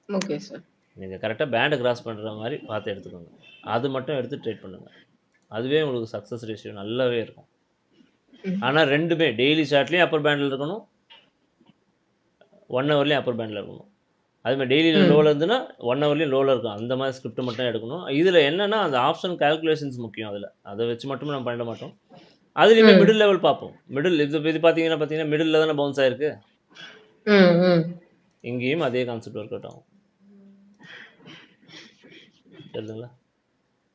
Okay sir. நீங்கள் கரெக்டாக பேண்டை கிராஸ் பண்ணுற மாதிரி பார்த்து எடுத்துக்கோங்க. அது மட்டும் எடுத்து ட்ரேட் பண்ணுங்கள். அதுவே உங்களுக்கு சக்ஸஸ் ரேஷியோ நல்லாவே இருக்கும். ஆனால் ரெண்டுமே டெய்லி சார்ட்லேயும் அப்பர் பேண்டில் இருக்கணும், 1 ஹவர்லேயும் அப்பர் பேண்டில் இருக்கணும். அதுமாதிரி டெய்லியில் ம் லோவில் இருந்துன்னா 1 ஹவர்லேயும் லோவில் இருக்கும். அந்த மாதிரி ஸ்கிரிப்ட் மட்டும் எடுக்கணும். இதில் என்னென்னா அந்த ஆப்ஷன் கால்குலேஷன்ஸ் முக்கியம். அதை வச்சு மட்டும் நம்ம பண்ண மாட்டோம். அதுலேயுமே ம் மிடில் லெவல் பார்ப்போம். இது பார்த்தீங்கன்னா மிடில் தானே பவுன்ஸ் ஆயிருக்கு. ம் ம் இங்கேயும் அதே கான்செப்ட் ஒர்க் அவுட் ஆகும். தெரியுதுங்களா?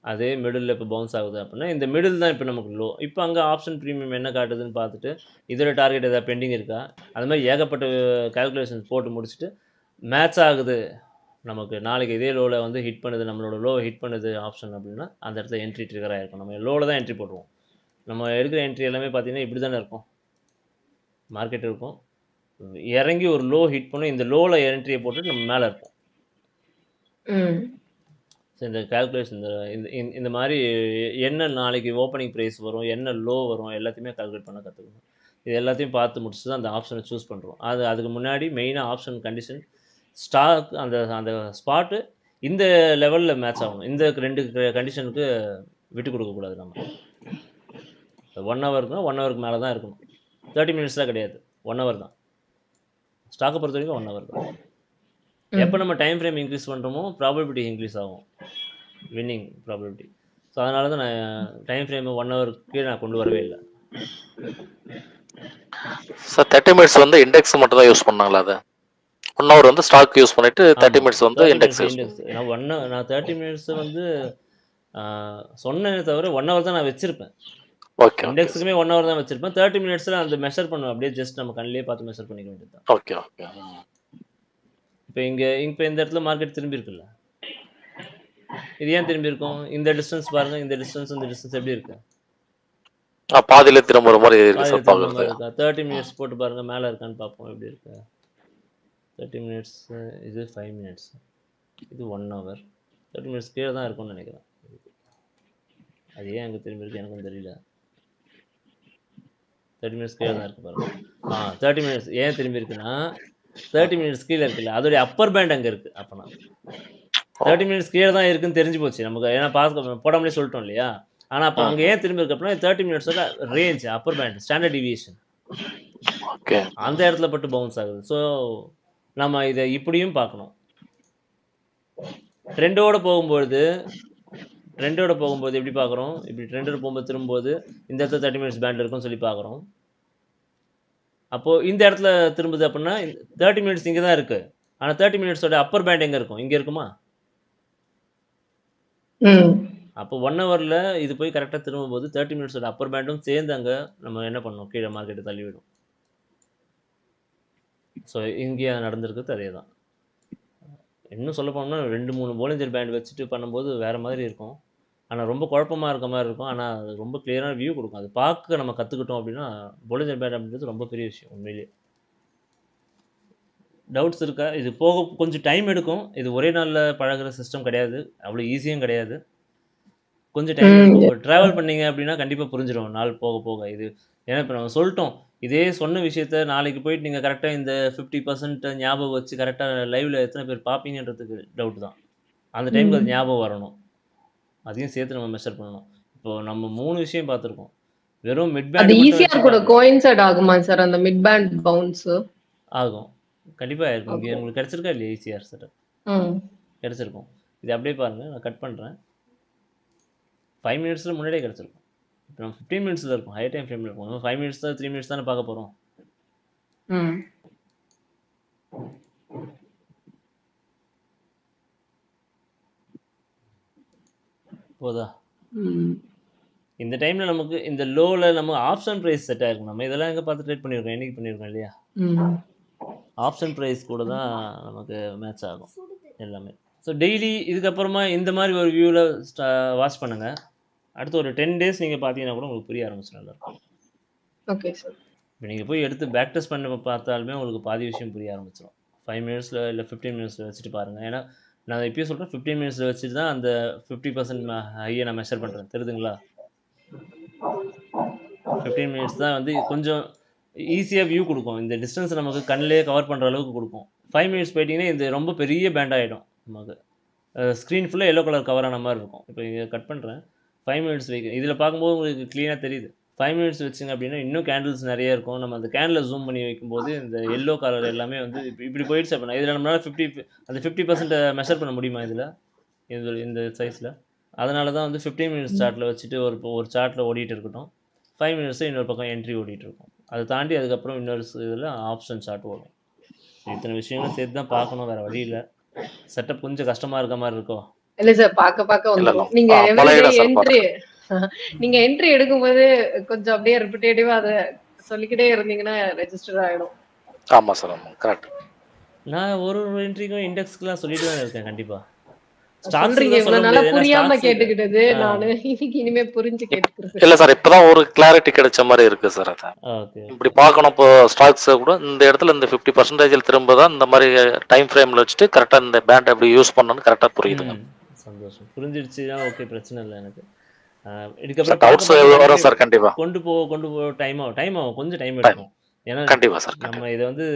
அதே மிடில் இப்போ பவுன்ஸ் ஆகுது அப்படின்னா இந்த மிடில் தான் இப்போ நமக்கு லோ. இப்போ அங்கே ஆப்ஷன் ப்ரீமியம் என்ன காட்டுதுன்னு பார்த்துட்டு இதோட டார்கெட் எதாவது பெண்டிங் இருக்கா, அது மாதிரி ஏகப்பட்ட கால்குலேஷன்ஸ் போட்டு முடிச்சுட்டு மேட்ச் ஆகுது, நமக்கு நாளைக்கு இதே லோவில் வந்து ஹிட் பண்ணுது, நம்மளோட லோ ஹிட் பண்ணுது ஆப்ஷன் அப்படின்னா அந்த இடத்துல என்ட்ரி ட்ரிகர் ஆகிருக்கும். நம்ம லோவில் தான் என்ட்ரி போடுவோம். நம்ம எடுக்கிற என்ட்ரி எல்லாமே பார்த்தீங்கன்னா இப்படி தானே இருக்கும். மார்க்கெட் இருக்கும், இறங்கி ஒரு லோ ஹிட் பண்ணும், இந்த லோவில் என்ட்ரியை போட்டுட்டு நம்ம மேலே இருப்போம். ம் ஸோ இந்த கால்குலேஷன் இந்த மாதிரி என்ன நாளைக்கு ஓப்பனிங் ப்ரைஸ் வரும், என்ன லோ வரும், எல்லாத்தையுமே கால்குலேட் பண்ண கற்றுக்கணும். இது எல்லாத்தையும் பார்த்து முடிச்சு தான் அந்த ஆப்ஷனை சூஸ் பண்ணுறோம். அதுக்கு முன்னாடி மெயினாக ஆப்ஷன் கண்டிஷன் ஸ்டாக் அந்த அந்த ஸ்பாட்டு இந்த லெவலில் மேட்ச் ஆகணும். இந்த 2 கண்டிஷனுக்கு விட்டு கொடுக்கக்கூடாது. நம்ம 1 ஹவருக்குனா 1 ஹவருக்கு மேலே தான் இருக்கணும். 30 மினிட்ஸ்லாம் கிடையாது, 1 ஹவர் தான். ஸ்டாக்கை பொறுத்த வரைக்கும் 1 ஹவர் தான். எப்போ நம்ம டைம் ஃப்ரேம் இன்க்ரீஸ் பண்ணுறோமோ ப்ராபபிலிட்டி இன்க்ரீஸ் ஆகும், வின்னிங் ப்ராபபிலிட்டி. ஸோ அதனால தான் நான் டைம் ஃப்ரேம் 1 ஹவருக்கு நான் கொண்டு வரவே இல்லை. சார் 30 மினிட்ஸ் வந்து இண்டெக்ஸ் மட்டும் தான் யூஸ் பண்ணாங்களா? அதை 1 ஹவர் வந்து ஸ்டாக் யூஸ் பண்ணிட்டு 30 மினிட்ஸ் வந்து இண்டெக்ஸ் யூஸ் நான் 30 மினிட்ஸ் வந்து சொன்னேனே தவிர 1 ஹவர் தான் நான் வச்சிருப்பேன். ஓகே. இண்டெக்ஸுக்குமே 1 ஹவர் தான் வச்சிருப்பேன். 30 மினிட்ஸில் அந்த மெஷர் பண்ணுவேன், அப்படியே ஜஸ்ட் நம்ம கண்ணிலே பார்த்து மெஷர் பண்ணிக்க வேண்டியது தான். Okay okay. இப்போ இந்த இடத்துல மார்க்கெட் திரும்பி இருக்குல்ல, இது ஏன் திரும்பி இருக்கும்? இந்த டிஸ்டன்ஸ் பாருங்க, இந்த டிஸ்டன்ஸ் எப்படி இருக்கு? பாதியில திரும்ப மாதிரி இருக்கு சார் பாக்குறது. 30 மினிட்ஸ் போட்டு பாருங்க, மேலே இருக்கான்னு பார்ப்போம் எப்படி இருக்கு. 30 மினிட்ஸ், இது 5 மினிட்ஸ், இது 1 ஹவர். 30 மினிட்ஸ் கீழே தான் இருக்கும்னு நினைக்கிறேன். அது ஏன் அங்கே திரும்பி இருக்கு எனக்கும் தெரியல. 30 மினிட்ஸ் கீழே தான் இருக்கு பாருங்க. 30 மினிட்ஸ் ஏன் திரும்பி இருக்குன்னா 30 மினிட்ஸ் கீழே இருக்குல்ல, அதோடைய அப்பர் பேண்ட் அங்கே இருக்குது. அப்போனா 30 மினிட்ஸ் கீழே தான் இருக்குன்னு தெரிஞ்சு போச்சு நமக்கு, ஏன்னா பார்க்க போடாமலே சொல்லிட்டோம் இல்லையா. ஆனால் அப்போ அங்கே ஏன் திரும்பி இருக்கு அப்படின்னா 30 மினிட்ஸோட range, upper band, standard deviation அந்த இடத்துல பட்டு பவுன்ஸ் ஆகுது. ஸோ நம்ம இதை இப்படியும் பார்க்கணும். ட்ரெண்டோட போகும்போது எப்படி பார்க்குறோம்? இப்படி ட்ரெண்டோட போகும்போது திரும்பும்போது இந்த இடத்துல 30 மினிட்ஸ் பேண்ட் இருக்குன்னு சொல்லி பார்க்குறோம். அப்போது இந்த இடத்துல திரும்புது அப்படின்னா 30 மினிட்ஸ் இங்கே தான் இருக்குது. ஆனால் 30 மினிட்ஸோட அப்பர் பேண்ட் எங்கே இருக்கும்? இங்கே இருக்குமா? அப்போ 1 ஹவரில் இது போய் கரெக்டாக திரும்பும்போது 30 மினிட்ஸோட அப்பர் பேண்டும் சேர்ந்து அங்கே நம்ம என்ன பண்ணணும், கீழே மார்க்கெட்டு தள்ளிவிடும். ஸோ இங்கே நடந்திருக்குது அதே தான். இன்னும் சொல்ல போனோம்னா 2-3 போலிஞ்சர் பேண்ட் வச்சுட்டு பண்ணும்போது வேறு மாதிரி இருக்கும். ஆனால் ரொம்ப குழப்பமாக இருக்க மாதிரி இருக்கும். ஆனால் அது ரொம்ப கிளியரான வியூ கொடுக்கும். அது பார்க்க நம்ம கற்றுக்கிட்டோம் அப்படின்னா போலிஞ்சர் பேண்ட் அப்படின்றது ரொம்ப பெரிய விஷயம் உண்மையிலேயே. டவுட்ஸ் இருக்கா? இது போக கொஞ்சம் டைம் எடுக்கும். இது ஒரே நாளில் பழகுற சிஸ்டம் கிடையாது, அவ்வளோ ஈஸியும் கிடையாது. கொஞ்சம் டைம் எடுக்கும். ட்ராவல் பண்ணீங்க அப்படின்னா கண்டிப்பாக புரிஞ்சிடும் நாள் போக போக. இது ஏன்னா இப்போ நம்ம சொல்லிட்டோம், இதே சொன்ன விஷயத்த நாளைக்கு போயிட்டு நீங்கள் கரெக்டாக இந்த 50% ஞாபகம் வச்சு கரெக்டாக லைவில் எத்தனை பேர் பார்ப்பீங்கன்றதுக்கு டவுட் தான். அந்த டைமுக்கு அது ஞாபகம் வரணும், அதையும் சேர்த்து நம்ம மெஷர் பண்ணணும். இப்போ நம்ம 3 விஷயம் பார்த்துருக்கோம். வெறும் மிட் பேண்ட் ஈஸியா கூட கோயின்சைட் ஆகுமா சார்? அந்த மிட் பேண்ட் பவுன்ஸ் ஆகும், கண்டிப்பாக இருக்கும். இங்கே உங்களுக்கு கிடச்சிருக்கா இல்லையா ஈஸியாக செட்டப்? கிடச்சிருக்கும். இது அப்படியே பாருங்கள், நான் கட் பண்ணுறேன். 5 மினிட்ஸில் முன்னாடியே கிடச்சிருக்கும். இப்போ நம்ம 15 மினிட்ஸில் இருக்கும், ஹை டைம் ஃப்ரேமில் இருக்கும். நம்ம 5 மினிட்ஸ் தான் 3 மினிட்ஸ் தானே பார்க்க போகிறோம். போதா? இந்த டைமில் நமக்கு இந்த லோவில் நம்ம ஆப்ஷன் ப்ரைஸ் செட் ஆகிருக்கும். நம்ம இதெல்லாம் எங்கே பார்த்து ட்ரேட் பண்ணியிருக்கோம், என்றைக்கு பண்ணியிருக்கோம் இல்லையா? ஆப்ஷன் ப்ரைஸ் கூட தான் நமக்கு மேட்ச் ஆகும் எல்லாமே. ஸோ டெய்லி இதுக்கப்புறமா இந்த மாதிரி ஒரு வியூவில் வாட்ச் பண்ணுங்கள். அடுத்து ஒரு 10 டேஸ் நீங்கள் பார்த்தீங்கன்னா கூட உங்களுக்கு புரிய ஆரம்பிச்சு நல்லாயிருக்கும். Okay sir. இப்போ நீங்கள் போய் எடுத்து பேக் டெஸ்ட் பண்ண பார்த்தாலுமே உங்களுக்கு பாதி விஷயம் புரிய ஆரம்பிச்சிடும். 5 மினிட்ஸில் இல்லை 15 மினிட்ஸில் வச்சுட்டு பாருங்கள். ஏன்னா நான் இப்போயும் சொல்கிறேன், 15 மினிட்ஸில் வச்சுட்டு தான் அந்த 50% ஹையை நான் மெஷர் பண்ணுறேன். தெரியுதுங்களா? 15 மினிட்ஸ் தான் வந்து கொஞ்சம் ஈஸியாக வியூ கொடுக்கும். இந்த டிஸ்டன்ஸ் நமக்கு கண்ணிலே கவர் பண்ணுற அளவுக்கு கொடுக்கும். 5 மினிட்ஸ் போயிட்டிங்கன்னா இது ரொம்ப பெரிய பேண்ட் ஆகிடும். நமக்கு ஸ்க்ரீன் ஃபுல்லாக எல்லோ கலர் கவர் ஆன மாதிரி இருக்கும். இப்போ இங்கே கட் பண்ணுறேன், 5 மினிட்ஸ் வைக்க இதில் பார்க்கும்போது உங்களுக்கு க்ளீனாக தெரியுது. 5 மினிட்ஸ் வச்சிங்க அப்படின்னா இன்னும் கேண்டில்ஸ் நிறைய இருக்கும். நம்ம அந்த கேண்டிலை ஜூம் பண்ணி வைக்கும்போது இந்த எல்லோ கலர் எல்லாமே வந்து இப்படி போயிடுச்சு அப்படின்னா இதில் நம்மளால் அந்த 50% மெஷர் பண்ண முடியுமா இதில் இந்த சைஸில்? அதனால தான் வந்து 15 மினிட்ஸ் சார்ட்டில் வச்சுட்டு ஒரு சார்ட்டில் ஓடிட்டு இருக்கட்டும். 5 மினிட்ஸு இன்னொரு பக்கம் என்ட்ரி ஓடிட்டு இருக்கும். அதை தாண்டி அதுக்கப்புறம் இன்னொரு இதில் ஆப்ஷன் சார்ட் ஓடும். இத்தனை விஷயங்களும் சேர்த்து தான் பார்க்கணும், வேறு வழி இல்லை. செட்டப் கொஞ்சம் கஷ்டமாக இருக்க மாதிரி இருக்கும். இல்ல சார், பார்க்க வந்துரும். நீங்க எவ்ரிடே என்ட்ரி நீங்க என்ட்ரி எடுக்கும்போது கொஞ்சம் அப்படியே ரிப்பிட்டேட்டிவா அதை சொல்லிக்கிட்டே இருந்தீங்கன்னா ரெஜிஸ்டர் ஆயிடும். ஆமா சார், ஆமா, கரெக்ட். நான் ஒரு என்ட்ரிக்கும் இண்டெக்ஸ்க்குலாம் சொல்லிட்டு தான் இருக்கேன். கண்டிப்பா சொல்றீங்க, இவ்வளவு நாளா புரியாம கேட்டுக்கிட்டது நானு, இன்னைக்கு இனிமே புரிஞ்சு கேட்டுக்கிறேன். இல்ல சார், இப்பதான் ஒரு கிளாரிட்டி கிடைச்ச மாதிரி இருக்கு சார். அதான் இப்படி பார்க்கணும். இப்போ ஸ்டாக்ஸ் கூட இந்த இடத்துல இந்த 50% திரும்ப தான் இந்த மாதிரி டைம் ஃப்ரேம்ல வச்சுட்டு கரெக்டா இந்த பேண்ட் எப்படி யூஸ் பண்ணணும்னு கரெக்டா புரியுதுங்க. சந்தோஷம், புரிஞ்சிடுச்சுன்னா ஓகே, பிரச்சனை இல்லை எனக்கு. வரும் சார், கண்டிப்பா கொண்டு போ டைம் ஆகும், கொஞ்சம் டைம் எடுக்கும். ஏன்னா கண்டிப்பா சார், நம்ம இதை வந்து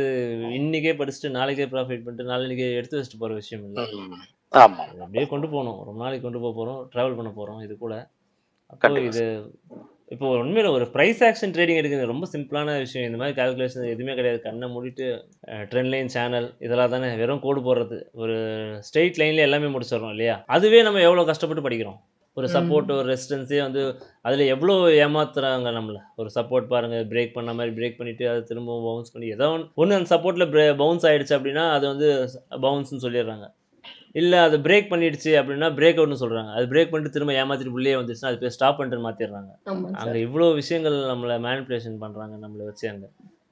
இன்னைக்கே படிச்சுட்டு நாளைக்கே ப்ராஃபிட் பண்ணிட்டு நாளைக்கே எடுத்து வச்சுட்டு போற விஷயம் இல்லை. ஆமா, அப்படியே கொண்டு போகணும். ரொம்ப நாளைக்கு கொண்டு போக போறோம், டிராவல் பண்ண போறோம் இது கூட. அப்போ இது இப்போ உண்மையில ஒரு ப்ரைஸ் ஆக்ஷன் ட்ரேடிங் எடுக்கிறது ரொம்ப சிம்பிளான விஷயம். இந்த மாதிரி கால்குலேஷன் எதுவுமே கிடையாது. கண்ணை மூடிட்டு ட்ரெண்ட் லைன் சேனல் இதெல்லாம் தானே, வெறும் கோடு போடுறது. ஒரு ஸ்ட்ரெயிட் லைன்ல எல்லாமே முடிச்சிடறோம் இல்லையா? அதுவே நம்ம எவ்வளோ கஷ்டப்பட்டு படிக்கிறோம். ஒரு சப்போர்ட், ஒரு ரெசிஸ்டன்ஸே வந்து அதில் எவ்வளோ ஏமாத்துறாங்க நம்மளை. ஒரு சப்போர்ட் பாருங்கள், பிரேக் பண்ண மாதிரி பிரேக் பண்ணிவிட்டு அதை திரும்பவும் பவுன்ஸ் பண்ணி ஏதோ ஒன்று அந்த சப்போர்ட்டில் பவுன்ஸ் ஆகிடுச்சு அப்படின்னா அது வந்து பவுன்ஸ்னு சொல்லிடுறாங்க. இல்லை அது பிரேக் பண்ணிடுச்சு அப்படின்னா பிரேக் அவுட்னு சொல்கிறாங்க. அது பிரேக் பண்ணிட்டு திரும்ப ஏமாற்றிட்டு உள்ளே வந்துச்சுன்னா அது பேர் ஸ்டாப் பண்ணிட்டு மாற்றிடுறாங்க. அங்கே இவ்வளோ விஷயங்கள் நம்மளை மேனிப்புலேஷன் பண்ணுறாங்க நம்மளை வச்சு.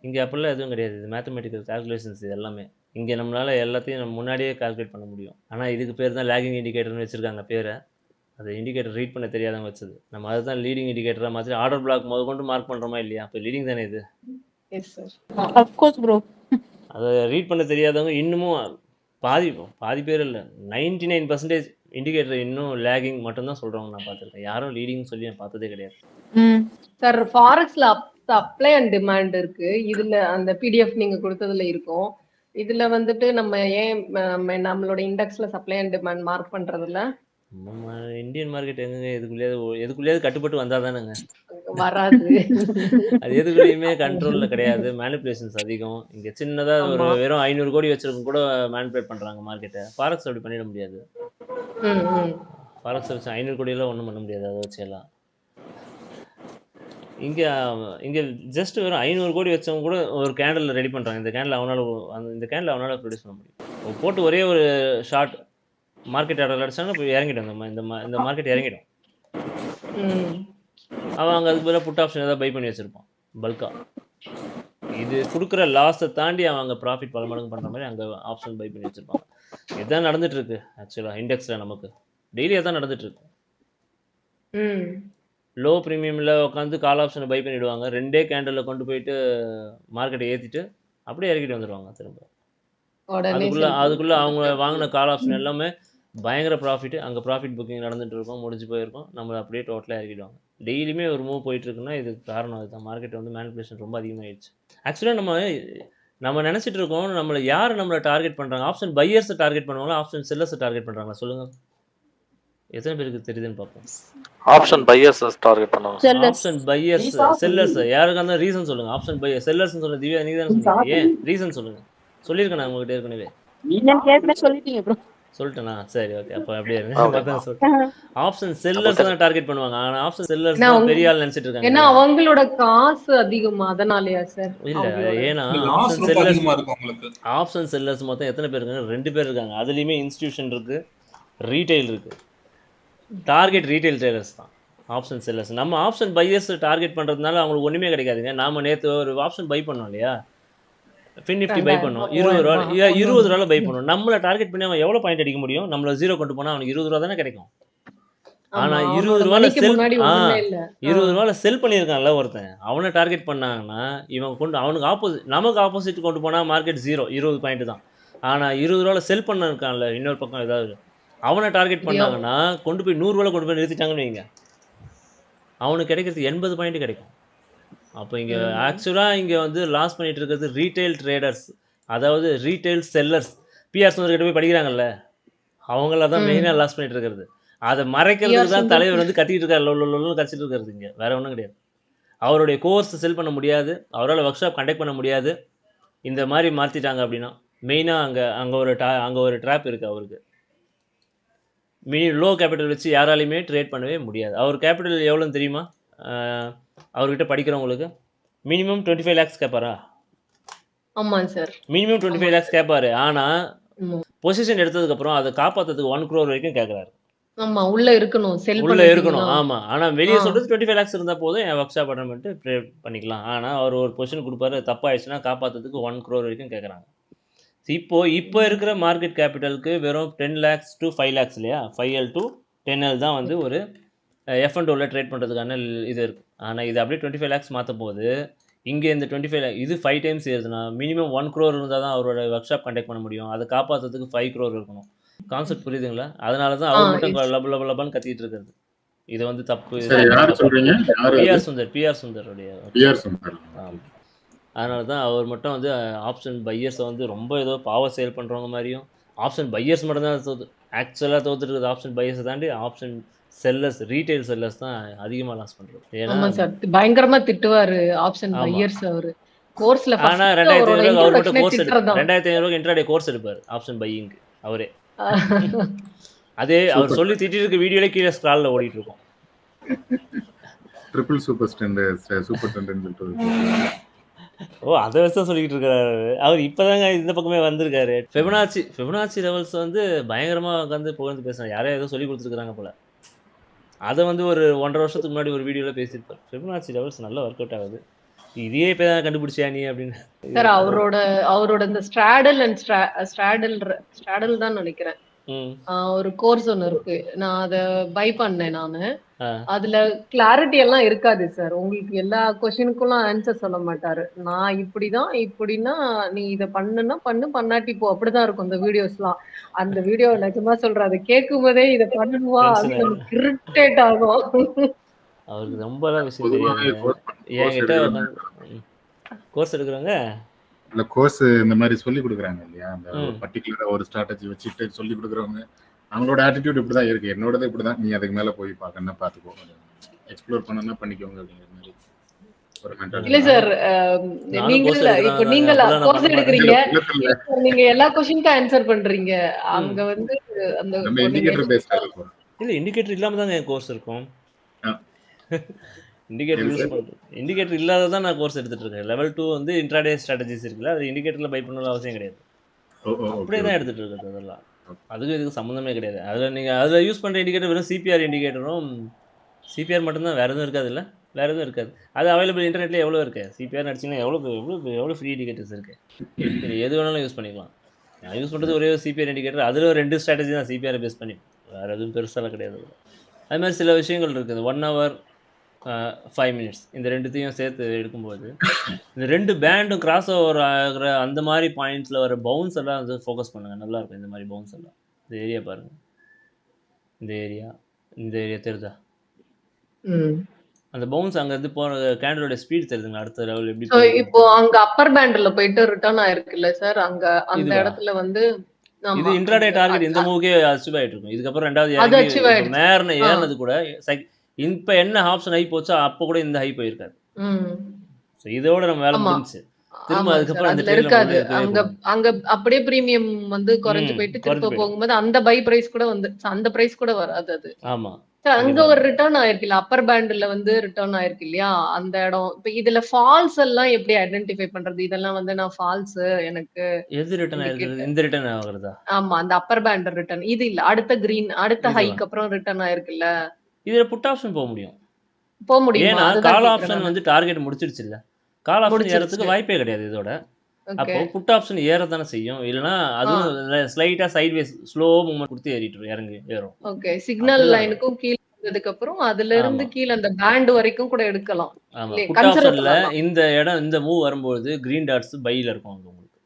இங்கே அப்படிலாம் எதுவும் கிடையாது. இது மேத்தமெட்டிக்கல் கால்குலேஷன்ஸ். இது எல்லாமே இங்கே நம்மளால் எல்லாத்தையும் நம்ம முன்னாடியே கால்குலேட் பண்ண முடியும். ஆனால் இதுக்கு பேர் தான் லேகிங் இண்டிகேட்டர்னு வச்சுருக்காங்க பேரை. அது இண்டிகேட்டர் ரீட் பண்ண தெரியாதவங்க வச்சது. நம்ம அதுதான் லீடிங் இண்டிகேட்டராக மாதிரி ஆர்டர் பிளாக் முதல் கொண்டு மார்க் பண்ணுறோமா இல்லையா? இப்போ லீடிங் தானே இது. அதை ரீட் பண்ண தெரியாதவங்க இன்னமும் பாதி பேர் இல்லை, 99% இண்டிகேட்டர் இன்னும் லேகிங் மட்டும்தான் சொல்கிறவங்க நான் பார்த்துருக்கேன். யாரும் லீடிங் சொல்லி நான் பார்த்ததே கிடையாது. சார், ஃபாரெக்ஸ்ல சப்ளை அண்ட் டிமாண்ட் இருக்கு. இதுல அந்த பிடிஎஃப் நீங்க கொடுத்ததுல இருக்கும். இதுல வந்துட்டு நம்ம ஏன் நம்மளோட இண்டெக்ஸ்ல சப்ளை அண்ட் டிமாண்ட் மார்க் பண்றதுல நம்ம இந்தியன் மார்க்கெட் எங்க எதுக்குள்ளேயாவது கட்டுப்பட்டு வந்தா தானேங்க வராது. அது எதுக்குள்ளேயுமே கண்ட்ரோல்ல கிடையாது. மேனிப்புலேஷன்ஸ் அதிகம். இங்க சின்னதா ஒரு வெறும் 500 கோடி வச்சிருக்கும் கூட மேனிப்புலேட் பண்றாங்க மார்க்கெட்டை. ஃபாரெக்ஸ் அப்படி பண்ணிட முடியாது. ஃபாரெக்ஸ் வச்சு 500 கோடியெல்லாம் ஒன்றும் பண்ண முடியாது. அதை வச்சு எல்லாம் இங்கே ஜஸ்ட் வெறும் 500 கோடி வச்சவங்க கூட ஒரு கேண்டில் ரெடி பண்ணுறாங்க. இந்த கேண்டில் அவனால் ப்ரொடியூஸ் பண்ண முடியும். போட்டு ஒரே ஒரு ஷார்ட் மார்க்கெட் ஆர்டர் அடிச்சாங்கன்னா இப்போ இறங்கிடும். இந்த மார்க்கெட் இறங்கிடும். அவன் அங்கே அதுக்கு பதிலாக புட் ஆப்ஷன் ஏதாவது பை பண்ணி வச்சுருப்பான் பல்கா. இது கொடுக்குற லாஸை தாண்டி அவன் அங்கே ப்ராஃபிட் பல மடங்கு பண்ணுற மாதிரி அங்கே ஆப்ஷன் பை பண்ணி வச்சுருப்பாங்க. இதுதான் நடந்துட்டுருக்கு ஆக்சுவலாக இண்டெக்ஸில். நமக்கு டெய்லி அதான் நடந்துட்டுருக்கு. லோ ப்ரீமியமில் உட்காந்து கால் ஆப்ஷனை பை பண்ணிவிடுவாங்க. 2 கேண்டலில் கொண்டு போயிட்டு மார்க்கெட்டை ஏற்றிட்டு அப்படியே இறக்கிட்டு வந்துடுவாங்க திரும்ப. அதுக்குள்ளே அவங்க வாங்கின கால் ஆப்ஷன் எல்லாமே பயங்கர ப்ராஃபிட்டு. அங்கே ப்ராஃபிட் புக்கிங் நடந்துகிட்டு இருக்கும், முடிஞ்சு போயிருக்கும். நம்ம அப்படியே டோட்டலாக இறக்கிடுவாங்க. டெய்லியுமே ஒரு மூவ் போயிட்டுருக்குன்னா இதுக்கு காரணம் அதுதான். மார்க்கெட் வந்து மேனிப்புலேஷன் ரொம்ப அதிகமாகிடுச்சு. ஆக்சுவலாக நம்ம நினச்சிட்டு இருக்கோம் நம்மளை யார் நம்மளை டார்கெட் பண்ணுறாங்க. ஆப்ஷன் பையர்ஸை டார்கெட் பண்ணுவாங்களா, ஆப்ஷன் செல்லர்ஸை டார்கெட் பண்ணுறாங்களா சொல்லுங்கள். எத்தனை பேருக்கு தெரியுதுன்னு பார்ப்போம். ஆப்ஷன் பையர்ஸ் டார்கெட் பண்ணுவாங்க. ஆப்ஷன் பையர்ஸ், செல்லர்ஸ் யாருக்கு அந்த ரீசன் சொல்லுங்க. ஆப்ஷன் பையர் செல்லர்ஸ் சொல்ல திவ்யா நீங்க தானே சொன்னீங்க. ஏன் ரீசன் சொல்லுங்க. சொல்லியிருக்கேன் நான் உங்ககிட்ட ஏற்கனவே. சொல்லிட்டேனா? சரி, ஓகே. அப்போ அப்படியே இருங்க. ஆப்ஷன் செல்லர்ஸ் தான் டார்கெட் பண்ணுவாங்க. ஆனா ஆப்ஷன் செல்லர்ஸ் தான் பெரிய ஆள் நினைச்சிட்டு இருக்காங்க. ஏன்னா அவங்களோட காசு அதிகமா, அதனாலயா சார்? இல்ல, ஏன்னா ஆப்ஷன் செல்லர்ஸ் மொத்தம் எத்தனை பேர் இருக்காங்க? 2 பேர் இருக்காங்க. அதுலயுமே இன்ஸ்டிடியூஷன் இருக்கு, ரீட்டைல் இருக்கு. டார்கெட் ரீட்டைல் ட்ரேடர்ஸ் தான் ஆப்ஷன் செல்லர்ஸ். நம்ம ஆப்ஷன் பையர்ஸ் டார்கெட் பண்ணுறதுனால அவங்களுக்கு ஒன்றுமே கிடைக்காதுங்க. நாம் நேற்று ஒரு ஆப்ஷன் பை பண்ணோம் இல்லையா, ஃபின் நிஃப்டி பை பண்ணோம். 20 ரூபாயில் பை பண்ணோம். நம்மளை டார்கெட் பண்ணி அவன் எவ்வளோ பாயிண்ட் அடிக்க முடியும்? நம்மளை 0 கொண்டு போனால் அவனுக்கு 20 ரூபா தானே கிடைக்கும். ஆனால் 20 ரூபாயில் செல் பண்ணியிருக்கான்ல ஒருத்தன், அவனை டார்கெட் பண்ணாங்கன்னா அவனுக்கு நமக்கு ஆப்போசிட் கொண்டு போனால் மார்க்கெட் 0, 20 பாயிண்ட் தான். ஆனால் 20 ரூபாயில் செல் பண்ண இருக்கான்ல இன்னொரு பக்கம் ஏதாவது, அவனை டார்கெட் பண்ணாங்கன்னா கொண்டு போய் 100 ரூபாயில் கொண்டு போய் நிறுத்திட்டாங்கன்னு வைங்க, அவனுக்கு கிடைக்கிறது 80 பாயிண்ட் கிடைக்கும். அப்போ இங்கே ஆக்சுவலாக இங்கே வந்து லாஸ் பண்ணிட்டு இருக்கிறது ரீட்டைல் ட்ரேடர்ஸ், அதாவது ரீட்டைல் செல்லர்ஸ். பிஆர் சுந்தர்கிட்ட போய் படிக்கிறாங்கல்ல, அவங்கள தான் மெயினாக லாஸ் பண்ணிட்டு இருக்கிறது. அதை மறைக்கிறதுக்கு தான் தலைவர் வந்து கத்திக்கிட்டு இருக்காரு, லொல்லு கத்திட்டு இருக்கிறது. இங்கே வேற ஒன்றும் கிடையாது. அவருடைய கோர்ஸ் செல் பண்ண முடியாது, அவரால் ஒர்க் ஷாப் கண்டக்ட் பண்ண முடியாது. இந்த மாதிரி மாற்றிட்டாங்க அப்படின்னா மெயினாக அங்கே ஒரு ட்ராப் இருக்குது அவருக்கு. லோ கேபிட்டல் வச்சு யாராலையுமே ட்ரேட் பண்ணவே முடியாது. அவர் கேபிட்டல் எவ்வளோன்னு தெரியுமா? அவர்கிட்ட படிக்கிறவங்களுக்கு மினிமம் 25 lakhs கேட்பாரா? ஆமாங்க சார். மினிமம் 25 lakhs கேட்பாரு. ஆனால் ஆமா. பொசிஷன் எடுத்ததுக்கப்புறம் அதை காப்பாற்றுறதுக்கு 1 crore வரைக்கும் கேட்குறாரு. ஆமா, உள்ள இருக்கணும், செல் உள்ள இருக்கணும். ஆமா, ஆனா வெளியே சொல்றது 25 lakhs இருந்தா போதும், என் ஒர்க் ஷாப் அட்மெண்ட் ப்ரே பண்ணிக்கலாம். ஆனா அவர் ஒரு பொசிஷன் கொடுப்பாரு, தப்பாயிடுச்சுன்னா காப்பாத்துறதுக்கு 1 crore வரைக்கும் கேட்குறாங்க. இப்போ இருக்கிற மார்க்கெட் கேபிட்டலுக்கு வெறும் 10 lakhs to 5 lakhs இல்லையா, 5L to 10L தான் வந்து ஒரு F&Oல ட்ரேட் பண்ணுறதுக்கான இது இருக்குது. ஆனால் இது அப்படியே 25 lakhs மாற்ற போது இங்கே இந்த 25 lakh இது 5 times ஏறுதுன்னா மினிமம் 1 crore இருந்தால் தான் அவரோட ஒர்க் ஷாப் கண்டக்ட் பண்ண முடியும். அதை காப்பாற்றுறதுக்கு 5 crore இருக்கணும். கான்செப்ட் புரியுதுங்களா? அதனால தான் அவர் மட்டும் லபன்னு கத்திட்டு இருக்காரு. இது வந்து தப்பு. பிஆர் சுந்தருடைய. அதனால தான் அவர் மட்டும் வந்து ஆப்ஷன் பையர்ஸை வந்து ரொம்ப ஏதோ பாவர் சேல் பண்ணுறவங்க மாதிரியும், ஆப்ஷன் பையர்ஸ் மட்டும் தான் ஆக்சுவலாக தோத்துட்டு இருக்குது. ஆப்ஷன் பையர்ஸை தாண்டி ஆப்ஷன் செல்லர்ஸ், ரீட்டைல் செல்லர்ஸ் தான் அதிகமாக லாஸ் பண்ணுறது. ஏன்னா பயங்கரமா திட்டுவாரு ஆப்ஷன் பையர்ஸ் அவரு கோர்ஸ்ல. ஆனா 2500 அவர் மட்டும் கோர்ஸ் எடுப்பார். 2500 இன்ட்ராடே கோர்ஸ் எடுப்பார் ஆப்ஷன் பையிங் அவரே. அதே அவர் சொல்லி திட்டிட்டு இருக்க வீடியோல கீழே ஸ்க்ரால்ல ஓடிட்டு இருக்கும். ட்ரிபிள் சூப்பர் ஸ்டாண்டர்ட் ஓ, அதை வச்சு தான் சொல்லிட்டு இருக்காரு அவர். இப்பதாங்க இந்த பக்கமே வந்திருக்காரு. ஃபெபனாச்சி லெவல்ஸ் வந்து பயங்கரமா உட்காந்து புகழ்ந்து பேசுறாங்க. யாரையும் ஏதோ சொல்லி கொடுத்துருக்காங்க போல. அதை வந்து ஒரு 1.5 வருஷத்துக்கு முன்னாடி ஒரு வீடியோல பேசியிருப்பார். ஃபெபனாச்சி லெவல்ஸ் நல்லா ஒர்க் அவுட் ஆகுது, இதையே இப்போ தான் கண்டுபிடிச்சியா நீ அப்படின்னு. சார் அவரோட இந்த ஸ்ட்ராடல் அண்ட் ஸ்ட்ராடல் தான் நினைக்கிறேன் ஒரு கோர்ஸ் ஒன்று இருக்கு. நான் அதை பை பண்ணேன் நானு. அதுல கிளாரிட்டி எல்லாம் இருக்காது சார். உங்களுக்கு எல்லா கொஸ்டினுக்கும் ஆன்சர் சொல்ல மாட்டாரு. நான் இப்படின்னா நீ இதை பண்ணாட்டி போ, அப்படிதான் இருக்கும் இந்த வீடியோஸ்லாம். அந்த வீடியோ நிஜமா சொல்றேன், அதை கேட்கும் போதே இதை பண்ணுவா இரிட்டேட் ஆகும். அவருக்கு ரொம்ப விஷயம் தெரியாது. என்கிட்ட கோர்ஸ் எடுக்கிறவங்க இல்ல கோர்ஸ் இந்த மாதிரி சொல்லி கொடுக்குறாங்க இல்லையா, அந்த பர்டிகுலரா ஒரு ஸ்ட்ராட்டஜி வச்சுட்டு சொல்லி கொடுக்குறவங்க, அவங்களோட ஆட்டிடியூட் இப்படிதான் இருக்கு. என்னோடது இப்படிதான், நீ அதுக்கு மேல போய் பார்க்கணும்னா பாத்துக்கோ, எக்ஸ்ப்ளோர் பண்ணணும்னா பண்ணிக்கோங்க அப்படிங்கிற மாதிரி ஒரு மென்டாலிட்டி. இல்ல சார், நீங்க கோர்ஸ் எடுக்கிறீங்க, நீங்க எல்லா क्वेश्चनக்கும் ஆன்சர் பண்றீங்க. அங்க வந்து அந்த நம்ம இண்டிகேட்டர் பேஸ்டா இருக்கும். இல்ல இண்டிகேட்டர் இல்லாம தான் என் கோர்ஸ் இருக்கும். இண்டிகேட்டர் இல்லாததான் நான் கோர்ஸ் எடுத்துட்டு இருக்கேன். லெவல் 2 வந்து இன்ட்ராடே ஸ்ட்ராட்டஜிஸ் இருக்குல்ல, அது இண்டிகேட்டர்ல பை பண்ணணும் அவசியம் கிடையாது. அப்படியே தான் எடுத்துட்டு இருக்கிறது. அதெல்லாம் அதுக்கு இதுக்கு சம்மந்தமே கிடையாது. அதில் யூஸ் பண்ணுற இண்டிகேட்டர் வெறும் சிபிஆர் இண்டிகேட்டரும், சிபிஆர் மட்டும்தான், வேறு எதுவும் இருக்காது. இல்லை வேறு எதுவும் இருக்காது. அது அவைலபிள் இன்டர்நெட்லேயே எவ்வளோ இருக்குது. சிபிஆர் அடிச்சிங்கன்னா எவ்வளோ ஃப்ரீ இண்டிகேட்டர்ஸ் இருக்குது. எது வேணாலும் யூஸ் பண்ணிக்கலாம். நான் யூஸ் பண்ணுறது ஒரே சிபிஆர் இண்டிகேட்டர். அதில் 2 ஸ்ட்ராட்டஜி தான் சிபிஆரை பேஸ் பண்ணி, வேறு எதுவும் பெருசாலாம் கிடையாது. அது மாதிரி சில விஷயங்கள் இருக்குது. 1 hour 5 minutes இந்த ரெண்டுத்தையும் சேர்த்து எடுக்கும்போது இந்த 2 பேண்டும் கிராஸ் ஓவர் ஆகிற அந்த மாதிரி பாயிண்ட்ஸில் வர பவுன்ஸ் எல்லாம் வந்து ஃபோக்கஸ் பண்ணுங்கள். நல்லாயிருக்கும் இந்த மாதிரி பவுன்ஸ் எல்லாம். இந்த ஏரியா பாருங்கள், இந்த ஏரியா தெரியுதா? அந்த பவுன்ஸ் அங்கேருந்து போகிற கேண்டலோட ஸ்பீட் தெரியுதுங்களா? அடுத்த லெவல் எப்படி இப்போ அங்கே அப்பர் பேண்டில் போயிட்டு ரிட்டர்ன் ஆயிருக்குல்ல சார், அங்கே அந்த இடத்துல வந்து இது இன்ட்ராடே டார்கெட் இந்த மூவ்க்கே அச்சீவ் ஆகிட்டு இருக்கும். இதுக்கப்புறம் ரெண்டாவது ஏறினது கூட இப்போ என்ன ஆப்ஷன் ஹை போச்சோ அப்போ கூட இந்த ஹை போயிருக்காது. இதோட நம்ம வேலை முடிஞ்சு திரும்ப அதுக்கப்புறம் அந்த இருக்காது. அங்க அப்படியே பிரீமியம் வந்து குறைஞ்சு போயிட்டு திரும்ப போகும்போது அந்த பை பிரைஸ் கூட வந்து அந்த பிரைஸ் கூட வராது. அது ஆமா, அங்க ஒரு ரிட்டர்ன் ஆயிருக்குல்ல, அப்பர் பேண்ட்ல வந்து ரிட்டர்ன் ஆயிருக்கு இல்லையா அந்த இடம். இப்ப இதுல ஃபால்ஸ் எல்லாம் எப்படி ஐடென்டிஃபை பண்றது? இதெல்லாம் வந்து நான் ஃபால்ஸ் எனக்கு எது ரிட்டர்ன் ஆயிருக்கு? இந்த ரிட்டர்ன் ஆகுறதா? ஆமா, அந்த அப்பர் பேண்ட் ரிட்டர்ன். இது இல்ல, அடுத்த கிரீன் அடுத்த ஹைக்கு அப்புறம் ரிட்டர்ன் ஆயிருக்குல்ல, இதுல புட் ஆப்ஷன் போக முடியும். ஏன்னா அதுதான் கால் கேக்குறேன் ஆப்ஷன் நானு. வந்து டார்கெட் முடிச்சிருச்சு இல்ல, கால் ஆப்ஷன் ஏறதுக்கு முடிச்சிருச்சு. வாய்ப்பே கிடையாது இதோட. அப்போ ஓகே புட் ஆப்ஷன் ஏறதானே செய்யும். இல்லைன்னா அதுவும் ஸ்லைட்டா சைட்வேஸ் ஸ்லோ மூவ்மெண்ட் கொடுத்து ஏறும். ஓகே சிக்னல் அப்படிதான் லைனுக்கும் கீழே வந்ததுக்கு அப்புறம் அதுல இருந்து ஆமா கீழே அந்த பேண்ட் வரைக்கும் கூட எடுக்கலாம் ஆமா. இல்லையா, புட் கன்சிடர் ஆப்ஷன்ல பண்ணலாம். இந்த மூவ் வரும்போது கிரீன் டாட்ஸ் பையில இருக்கும். அங்க உங்களுக்கு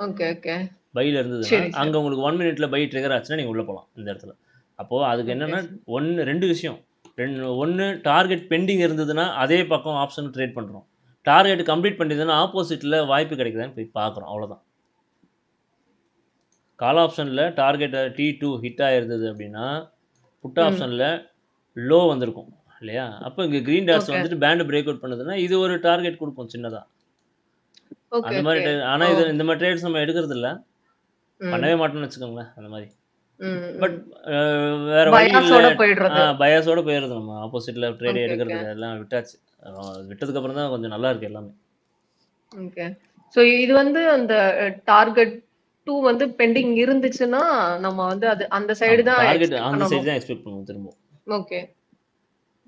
ஓகே ஓகே பையில இருந்ததுன்னா சரி அங்க சார். உங்களுக்கு 1 minute பை ட்ரிகர் ஆச்சுன்னா நீங்க உள்ள போகலாம் இந்த இடத்துல. அப்போ அதுக்கு ஓகே என்னன்னா ரெண்டு விஷயம். ஒன்று டார்கெட் பெண்டிங் இருந்ததுன்னா அதே பக்கம் ஆப்ஷன் ட்ரேட் பண்ணுறோம். டார்கெட் கம்ப்ளீட் பண்ணிட்டதுன்னா ஆப்போசிட்டில் வாய்ப்பு கிடைக்குதான்னு போய் பார்க்குறோம். அவ்வளோதான். கால் ஆப்ஷனில் டார்கெட்டை T2 ஹிட் ஆகிருந்தது அப்படின்னா புட் ம் ஆப்ஷனில் லோ வந்திருக்கும், இல்லையா? அப்போ இங்கே க்ரீன் டாட்ஸ் ஓகே வந்துட்டு பேண்ட் பிரேக் அவுட் பண்ணுதுன்னா இது ஒரு டார்கெட் கொடுப்போம் சின்னதா. ஓகே அந்த மாதிரி ஓகே ஆனால் ஓ இது இந்த மாதிரி ட்ரேட்ஸ் நம்ம எடுக்கிறது இல்ல, ம் பண்ணவே மாட்டோம்னு வச்சுக்கோங்களேன் அந்த மாதிரி. ம் பட் ம் வேற வழி இல்லை. பயாஸோட போயிடுறது. பயாஸோட போயிடுது, நம்ம ஆப்போசிட்டில் ட்ரேடே ஓகே ஓகே எடுக்கிறது இல்லை, எல்லாம் விட்டாச்சு. விட்டதுக்கப்புறம் தான் கொஞ்சம் நல்லா இருக்கு எல்லாமே. ஓகே. ஸோ இது வந்து அந்த டார்கெட் 2 வந்து பெண்டிங் இருந்துச்சுன்னா, நம்ம வந்து அது அந்த சைடு ஆமாம், தான் டார்கெட் எக்ஸ்பெக்ட் அந்த சைடு பண்ணணும். தான் எக்ஸ்பெக்ட் பண்ணுவோம் திரும்ப. ஓகே.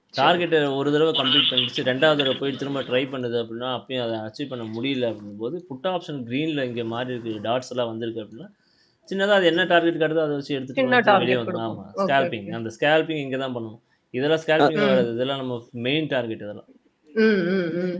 சரி. டார்கெட்டை ஒரு தடவை கம்ப்ளீட் பண்ணிடுச்சு, ரெண்டாவது தடவை போயிட்டு திரும்ப ட்ரை பண்ணுது அப்படின்னா அப்பயும் அதை அச்சீவ் பண்ண முடியல அப்படிங்கும்போது புட் ஆப்ஷன் க்ரீனில் இங்கே மாறி இருக்கு, டாட்ஸ் எல்லாம் வந்திருக்கு அப்படின்னா சின்னதாக அது என்ன டார்கெட் காட்டுதோ அதை வச்சு எடுத்துகிட்டு சின்ன வந்து வெளியே டார்கெட் வந்துடும். கொடுக்கும். ஆமாம், ஓகே ஸ்கேல்பிங், ஓகே. அந்த ஸ்கேல்பிங் இங்கே தான் பண்ணணும். இதெல்லாம் ஸ்கேல்பிங்கில் ம் வராது, இதெல்லாம் நம்ம மெயின் டார்கெட் இதெல்லாம். ம் ம் ம்